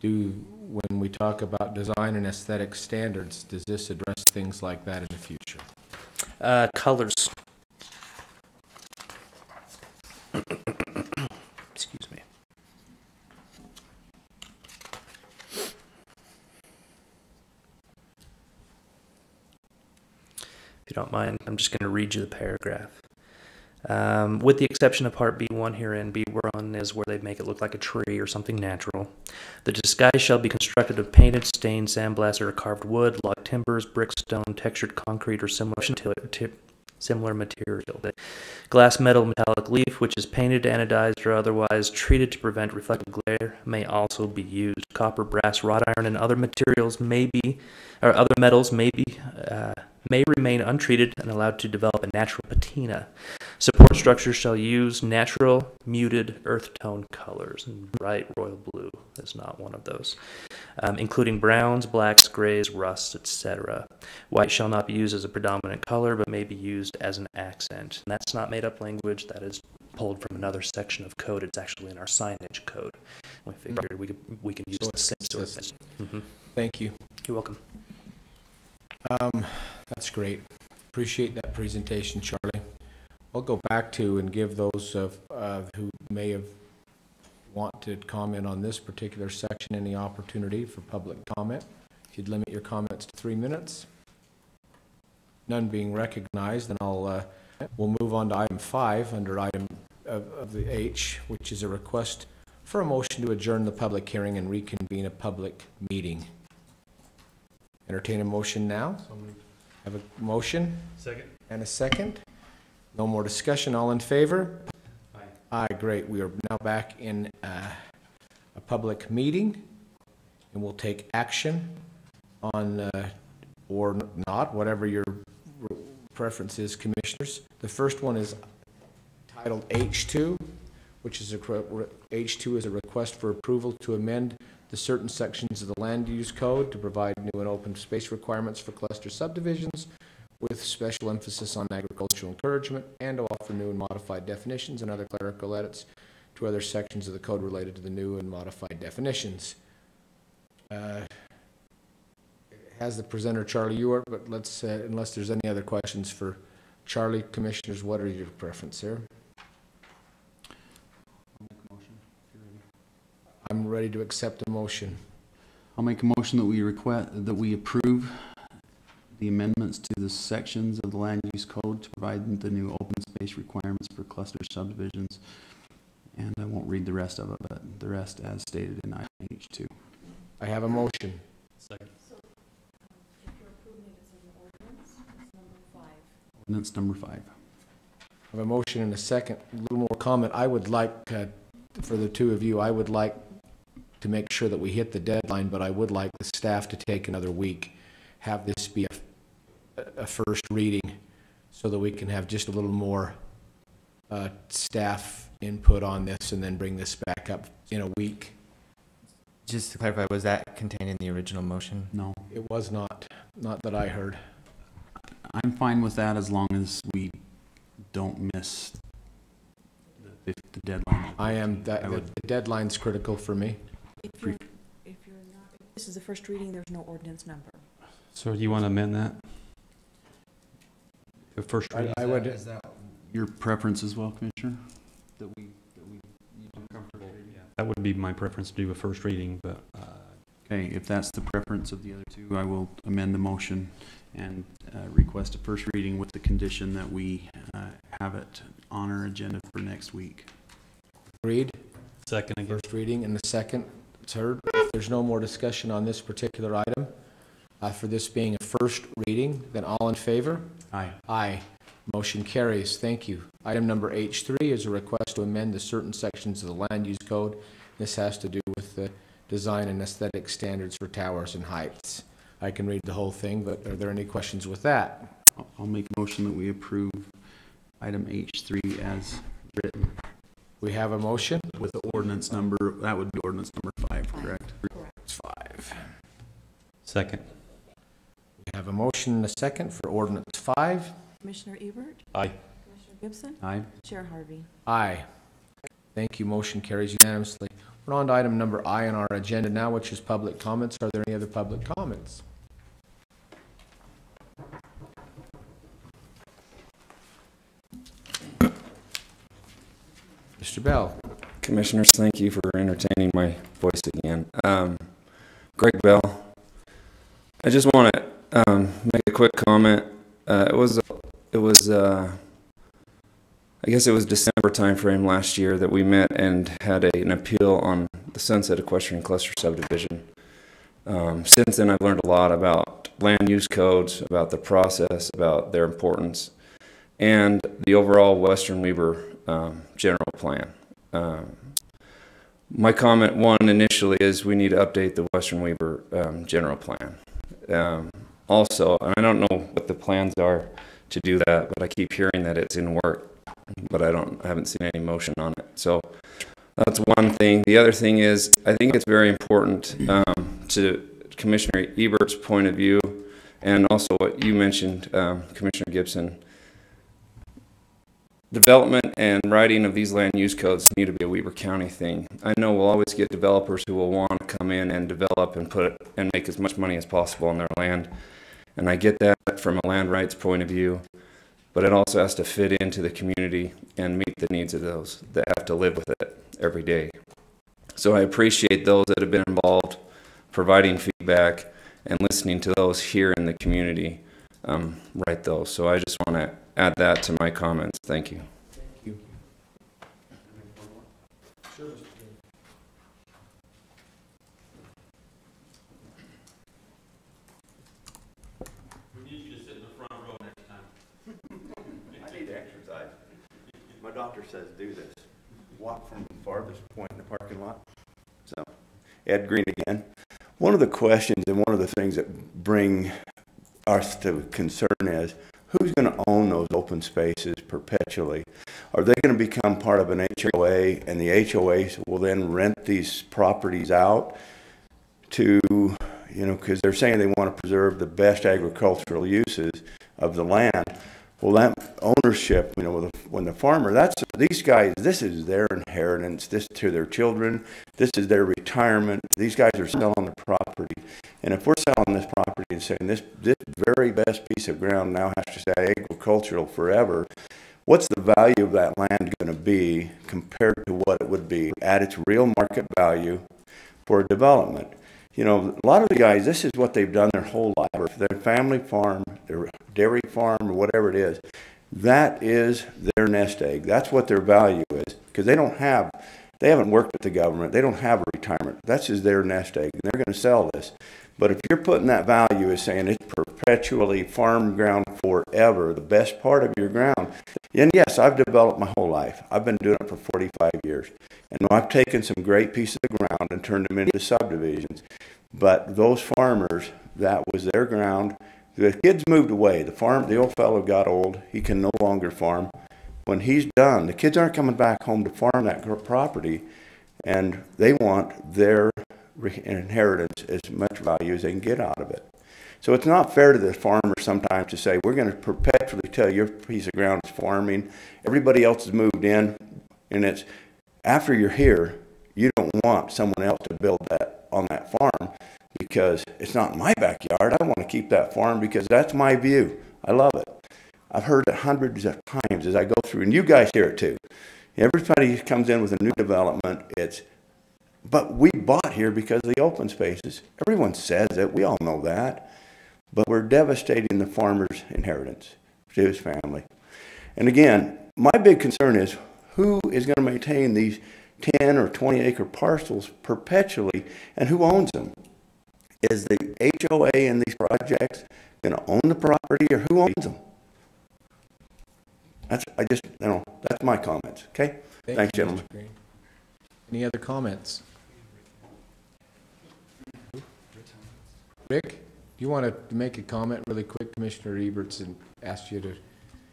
when we talk about design and aesthetic standards, does this address things like that in the future? Colors. Excuse me. If you don't mind, I'm just going to read you the paragraph. With the exception of Part B1 herein, B1 is where they make it look like a tree or something natural. The disguise shall be constructed of painted, stained, sandblasted, or carved wood, log timbers, brick, stone, textured concrete, or similar material. The glass, metal, metallic leaf, which is painted, anodized, or otherwise treated to prevent reflective glare, may also be used. Copper, brass, wrought iron, and other materials may remain untreated and allowed to develop a natural patina. Support structures shall use natural, muted, earth tone colors, and bright royal blue is not one of those, including browns, blacks, grays, rusts, etc. White shall not be used as a predominant color, but may be used as an accent. And that's not made up language. That is pulled from another section of code. It's actually in our signage code. We figured we can use the same sort of thing. Mm-hmm. Thank you. You're welcome. That's great. Appreciate that presentation, Charlie. I'll go back to and give those who may have want to comment on this particular section any opportunity for public comment. If you'd limit your comments to 3 minutes. None being recognized, then we'll move on to item 5 under item of the H, which is a request for a motion to adjourn the public hearing and reconvene a public meeting. Entertain a motion now. Have a motion? Second. And a second. No more discussion. All in favor? Aye. Aye, great. We are now back in a public meeting, and we'll take action on, or not, whatever your preference is, commissioners. The first one is titled H2, which is H2 is a request for approval to amend the certain sections of the land use code to provide new and open space requirements for cluster subdivisions with special emphasis on agricultural encouragement, and to offer new and modified definitions and other clerical edits to other sections of the code related to the new and modified definitions. Has the presenter Charlie Ewart, but let's, unless there's any other questions for Charlie, commissioners, what are your preference here? I'm ready to accept a motion. I'll make a motion that we approve the amendments to the sections of the land use code to provide the new open space requirements for cluster subdivisions. And I won't read the rest of it, but the rest as stated in item H2. I have a motion. Second. Ordinance number 5. I have a motion and a second. A little more comment. I would like, for the two of you, I would like to make sure that we hit the deadline, but I would like the staff to take another week, have this be a first reading, so that we can have just a little more staff input on this, and then bring this back up in a week. Just to clarify, was that contained in the original motion? No. It was not that I heard. I'm fine with that as long as we don't miss the deadline. I am, the deadline's critical for me. If you're not, if this is the first reading, there's no ordinance number. So do you want to amend that? The first reading? I would. Is that your preference as well, Commissioner? That we comfortable? Yeah. That would be my preference to do a first reading, but. Okay, if that's the preference of the other two, I will amend the motion and request a first reading with the condition that we have it on our agenda for next week. Agreed? Second again. First reading and the second. It's heard. If there's no more discussion on this particular item, for this being a first reading, then all in favor? Aye. Aye. Motion carries. Thank you. Item number H3 is a request to amend the certain sections of the land use code. This has to do with the design and aesthetic standards for towers and heights. I can read the whole thing, but are there any questions with that? I'll make a motion that we approve item H3 as written. We have a motion? With the ordinance number, that would be ordinance number 5, correct? It's 5. Second. We have a motion and a second for ordinance 5. Commissioner Ebert? Aye. Commissioner Gibson? Aye. Chair Harvey? Aye. Thank you. Motion carries unanimously. We're on to item number I on our agenda now, which is public comments. Are there any other public comments? Mr. Bell. Commissioners, thank you for entertaining my voice again. Greg Bell. I just want to make a quick comment. I guess it was December timeframe last year that we met and had an appeal on the Sunset Equestrian Cluster subdivision. Since then, I've learned a lot about land use codes, about the process, about their importance, and the overall Western Weber general plan. My comment one initially is we need to update the Western Weber general plan. Also, and I don't know what the plans are to do that, but I keep hearing that it's in work, but I haven't seen any motion on it. So that's one thing. The other thing is I think it's very important to Commissioner Ebert's point of view, and also what you mentioned, Commissioner Gibson. Development and writing of these land use codes need to be a Weber County thing. I know we'll always get developers who will want to come in and develop and make as much money as possible on their land. And I get that from a land rights point of view, but it also has to fit into the community and meet the needs of those that have to live with it every day. So I appreciate those that have been involved, providing feedback and listening to those here in the community write those. So I just want to add that to my comments. Thank you. Thank you. We need you to sit in the front row next time. I need to exercise. My doctor says do this. Walk from the farthest point in the parking lot. So, Ed Green again. One of the questions and one of the things that bring us to concern is who's going to own those open spaces perpetually? Are they going to become part of an HOA, and the HOAs will then rent these properties out to, because they're saying they want to preserve the best agricultural uses of the land. Well, that ownership, when the farmer, these guys, this is their inheritance, this to their children, this is their retirement. These guys are selling the property. And if we're selling this property and saying this very best piece of ground now has to stay agricultural forever, what's the value of that land going to be compared to what it would be at its real market value for development? A lot of the guys, this is what they've done their whole life. Or their family farm, their dairy farm, or whatever it is, that is their nest egg. That's what their value is, because they haven't worked with the government. They don't have a retirement. That's just their nest egg, and they're going to sell this. But if you're putting that value as saying it's perpetually farm ground forever, the best part of your ground, and yes, I've developed my whole life. I've been doing it for 45 years. And I've taken some great pieces of ground and turned them into subdivisions. But those farmers, that was their ground. The kids moved away. The old fellow got old. He can no longer farm. When he's done, the kids aren't coming back home to farm that property, and they want their inheritance as much value as they can get out of it. So it's not fair to the farmer sometimes to say, we're going to perpetually tell your piece of ground is farming. Everybody else has moved in, and it's after you're here, you don't want someone else to build that on that farm because it's not my backyard. I want to keep that farm because that's my view. I love it. I've heard it hundreds of times as I go through, and you guys hear it too. Everybody comes in with a new development, but we bought here because of the open spaces. Everyone says it. We all know that. But we're devastating the farmer's inheritance to his family. And again, my big concern is who is going to maintain these 10 or 20 acre parcels perpetually, and who owns them? Is the HOA in these projects going to own the property, or who owns them? That's my comments, okay? Thank Thanks, you, gentlemen. Mr. Green. Any other comments? Rick, do you want to make a comment really quick? Commissioner Ebertson asked you to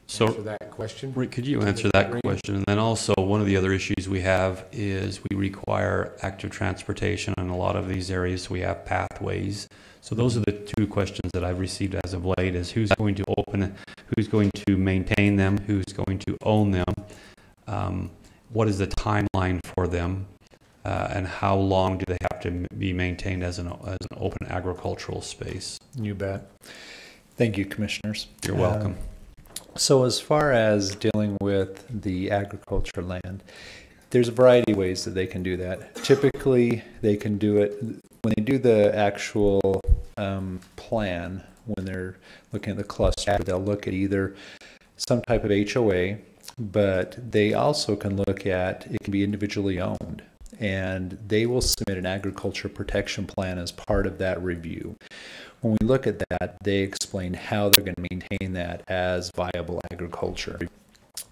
answer that question. Rick, could you answer that question? And then also, one of the other issues we have is we require active transportation in a lot of these areas. We have pathways. So those are the two questions that I've received as of late, is who's going to open, who's going to maintain them, who's going to own them, what is the timeline for them, and how long do they have to be maintained as an open agricultural space? You bet. Thank you, Commissioners. You're welcome. So as far as dealing with the agriculture land, there's a variety of ways that they can do that. Typically, they can do it when they do the actual plan, when they're looking at the cluster, they'll look at either some type of HOA, but they also can look at, it can be individually owned, and they will submit an agriculture protection plan as part of that review. When we look at that, they explain how they're going to maintain that as viable agriculture.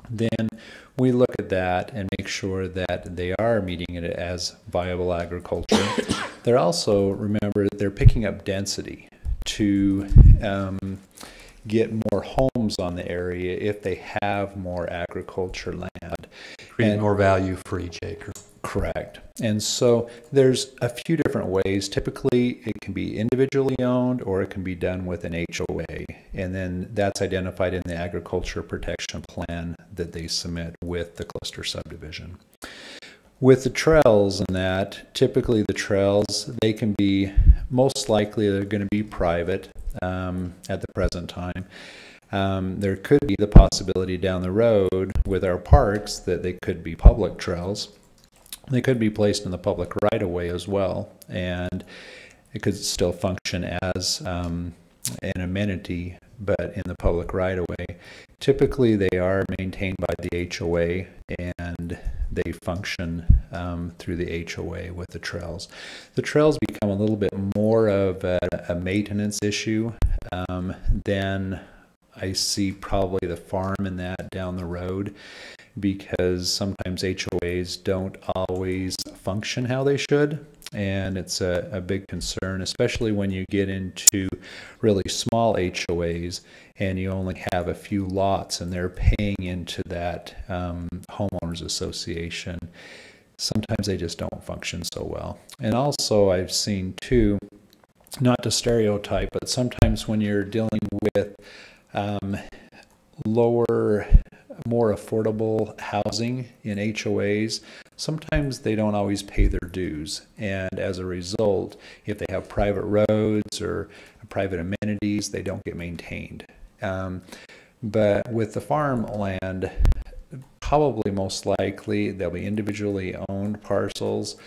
Then we look at that and make sure that they are meeting it as viable agriculture. They're also, remember, they're picking up density to get more homes on the area if they have more agriculture land. Create more value for each acre. Correct. And so there's a few different ways. Typically, it can be individually owned or it can be done with an HOA. And then that's identified in the agriculture protection plan that they submit with the cluster subdivision. With the trails and that, typically the trails, they can be, most likely they're going to be private at the present time. There could be the possibility down the road with our parks that they could be public trails. They could be placed in the public right-of-way as well, and it could still function as an amenity, but in the public right-of-way. Typically, they are maintained by the HOA, and they function through the HOA with the trails. The trails become a little bit more of a maintenance issue than I see probably the farm in that down the road, because sometimes HOAs don't always function how they should, and it's a big concern, especially when you get into really small HOAs and you only have a few lots and they're paying into that homeowners association. Sometimes they just don't function so well. And also I've seen too, not to stereotype, but sometimes when you're dealing with lower, more affordable housing in HOAs, sometimes they don't always pay their dues. And as a result, if they have private roads or private amenities, they don't get maintained. But with the farmland, probably most likely they'll be individually owned parcels,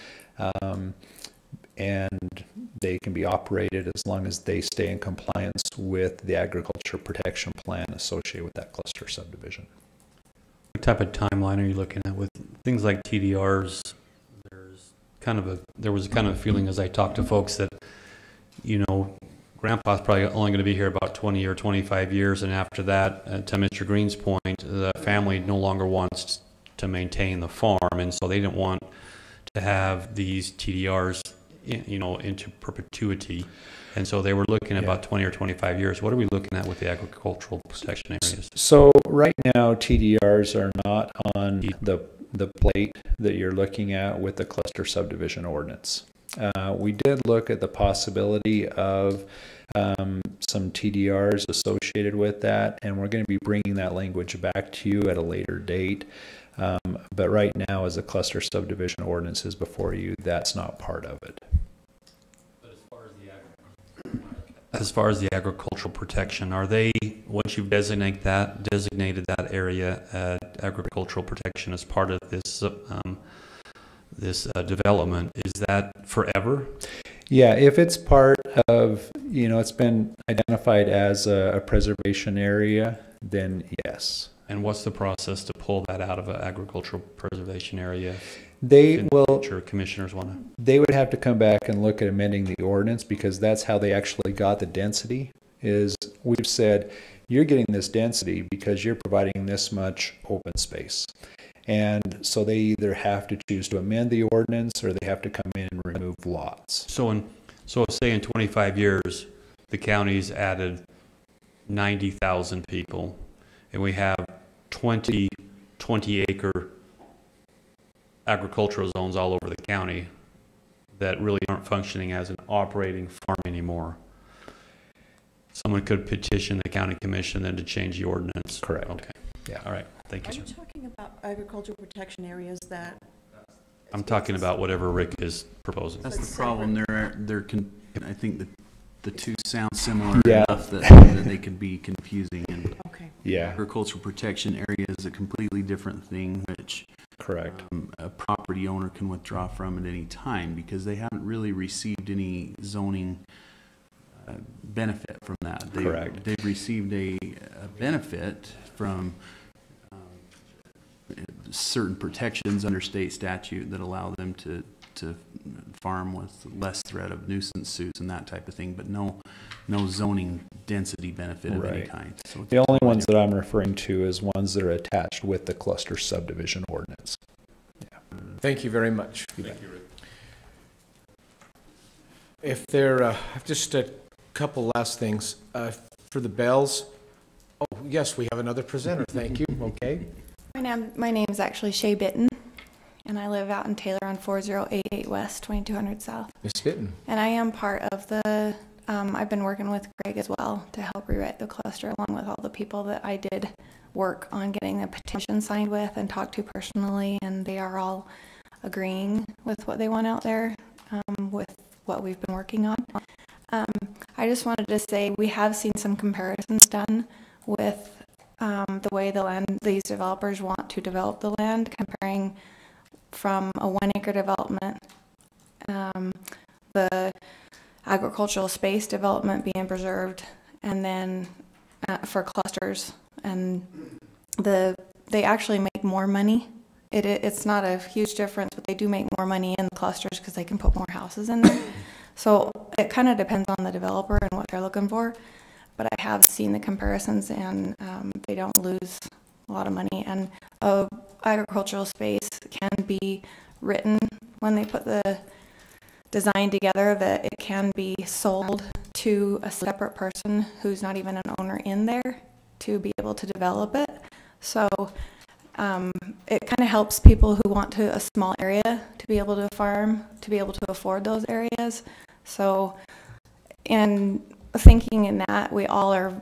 and they can be operated as long as they stay in compliance with the agriculture protection plan associated with that cluster subdivision. What type of timeline are you looking at with things like TDRs? There was kind of a feeling as I talked to folks that, you know, Grandpa's probably only going to be here about 20 or 25 years, and after that, to Mr. Green's point, the family no longer wants to maintain the farm, and so they didn't want to have these TDRs, you know, into perpetuity. And so they were looking at about 20 or 25 years. What are we looking at with the agricultural protection areas? So right now, TDRs are not on the plate that you're looking at with the cluster subdivision ordinance. We did look at the possibility of some TDRs associated with that, and we're going to be bringing that language back to you at a later date. But right now, as the cluster subdivision ordinance is before you, that's not part of it. As far as the agricultural protection, are they, once you've designated that area agricultural protection as part of this development, is that forever? Yeah, if it's part of, you know, it's been identified as a preservation area, then yes. And what's the process to pull that out of an agricultural preservation area? They will, commissioners want to. They would have to come back and look at amending the ordinance, because that's how they actually got the density. Is we've said you're getting this density because you're providing this much open space. And so they either have to choose to amend the ordinance or they have to come in and remove lots. So say in 25 years, the county's added 90,000 people, and we have 20 acre agricultural zones all over the county that really aren't functioning as an operating farm anymore. Someone could petition the county commission then to change the ordinance. Correct. Okay. Yeah. All right. Thank Are you. you talking about agricultural protection areas that? I'm talking about whatever Rick is proposing. That's the problem. I think the two sound similar Yeah. enough that they could be confusing. And okay. Yeah. Agricultural protection area is a completely different thing, which correct. A property owner can withdraw from at any time because they haven't really received any zoning benefit from that. Correct. They've received a benefit from certain protections under state statute that allow them to farm with less threat of nuisance suits and that type of thing, but no zoning density benefit of any kind. So the only ones that I'm referring to is ones that are attached with the cluster subdivision ordinance. Yeah. Thank you very much. Thank you, Rick. If there, just a couple last things. For the bells, oh, yes, we have another presenter. Thank you. Okay. My name is actually Shay Bitten, and I live out in Taylor on 4088 West, 2200 South. Ms. Bitten. And I am part of the, I've been working with Greg as well to help rewrite the cluster, along with all the people that I did work on getting the petition signed with and talked to personally, and they are all agreeing with what they want out there, with what we've been working on. I just wanted to say we have seen some comparisons done with the way these developers want to develop the land, comparing from a 1 acre development, the agricultural space development being preserved, and then for clusters, and they actually make more money. It's not a huge difference, but they do make more money in the clusters because they can put more houses in there. So it kind of depends on the developer and what they're looking for. But I have seen the comparisons, and they don't lose a lot of money. And agricultural space can be written when they put the design together that it can be sold to a separate person who's not even an owner in there to be able to develop it. So it kind of helps people who want a small area to be able to farm, to be able to afford those areas. So, and thinking in that, we all are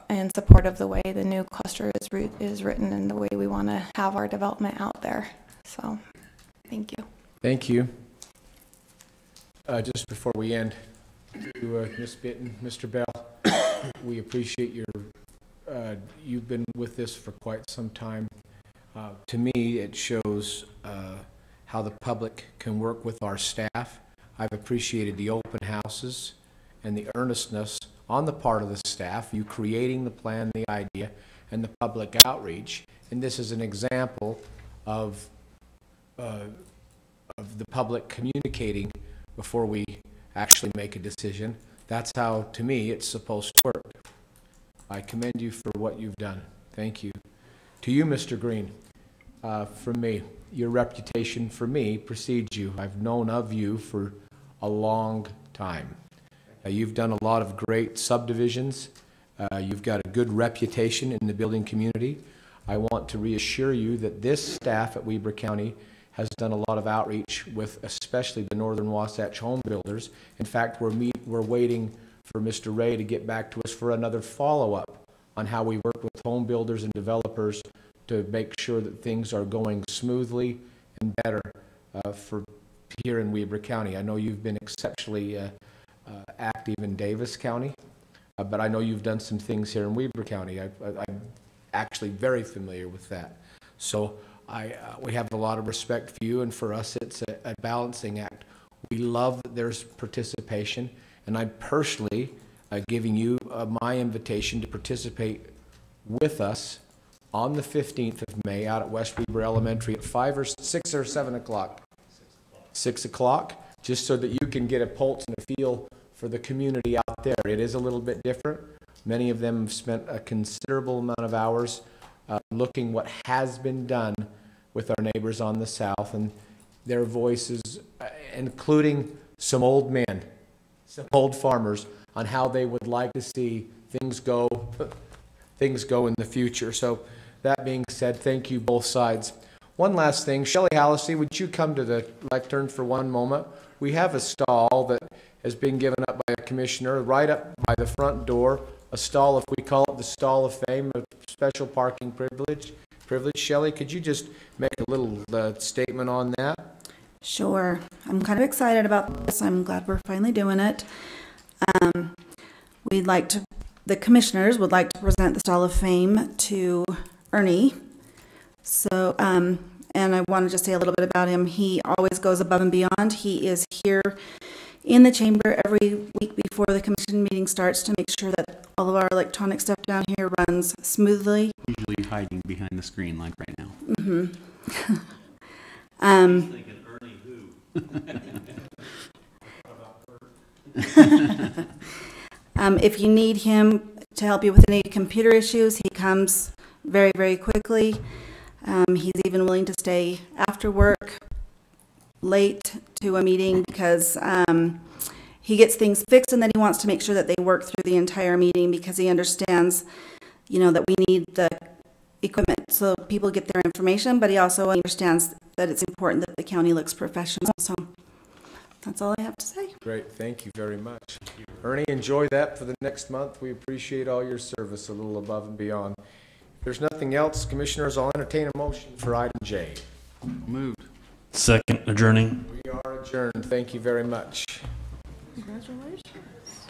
in support of the way the new cluster is written and the way we want to have our development out there. So, thank you. Thank you. Just before we end, to Ms. Bitten, Mr. Bell, we appreciate you've been with this for quite some time. To me, it shows how the public can work with our staff. I've appreciated the open houses and the earnestness on the part of the staff, you creating the plan, the idea, and the public outreach. And this is an example of the public communicating before we actually make a decision. That's how, to me, it's supposed to work. I commend you for what you've done. Thank you. To you, Mr. Green, from me, your reputation for me precedes you. I've known of you for a long time. You've done a lot of great subdivisions. You've got a good reputation in the building community. I want to reassure you that this staff at Weber County has done a lot of outreach with especially the Northern Wasatch Home Builders. In fact, we're waiting for Mr. Ray to get back to us for another follow-up on how we work with home builders and developers to make sure that things are going smoothly and better for here in Weber County. I know you've been exceptionally active in Davis County, but I know you've done some things here in Weber County. I'm actually very familiar with that. So we have a lot of respect for you, and for us it's a balancing act. We love that there's participation, and I'm personally giving you my invitation to participate with us on the 15th of May out at West Weber Elementary at 5 or 6 or 7 o'clock. 6 o'clock, just so that you can get a pulse and a feel for the community out there. It is a little bit different. Many of them have spent a considerable amount of hours looking what has been done with our neighbors on the south, and their voices, including some old men, some old farmers, on how they would like to see things go in the future. So that being said, thank you both sides. One last thing, Shelley Hallisey, would you come to the lectern for one moment? We have a stall that has been given up by a commissioner right up by the front door, a stall, if we call it the Stall of Fame, a special parking privilege. Shelley, could you just make a little statement on that? Sure. I'm kind of excited about this. I'm glad we're finally doing it. The commissioners would like to present the Stall of Fame to Ernie. So, and I want to just say a little bit about him. He always goes above and beyond. He is here in the chamber every week before the commission meeting starts to make sure that all of our electronic stuff down here runs smoothly. Usually hiding behind the screen like right now. Mm-hmm. Thinking Ernie who? If you need him to help you with any computer issues, he comes very, very quickly. He's even willing to stay after work late to a meeting because he gets things fixed, and then he wants to make sure that they work through the entire meeting because he understands, that we need the equipment so people get their information, but he also understands that it's important that the county looks professional. So that's all I have to say. Great, thank you very much. Ernie, enjoy that for the next month. We appreciate all your service a little above and beyond. If there's nothing else, commissioners, I'll entertain a motion for item J. Moved. Second, adjourning. We are adjourned. Thank you very much. Congratulations.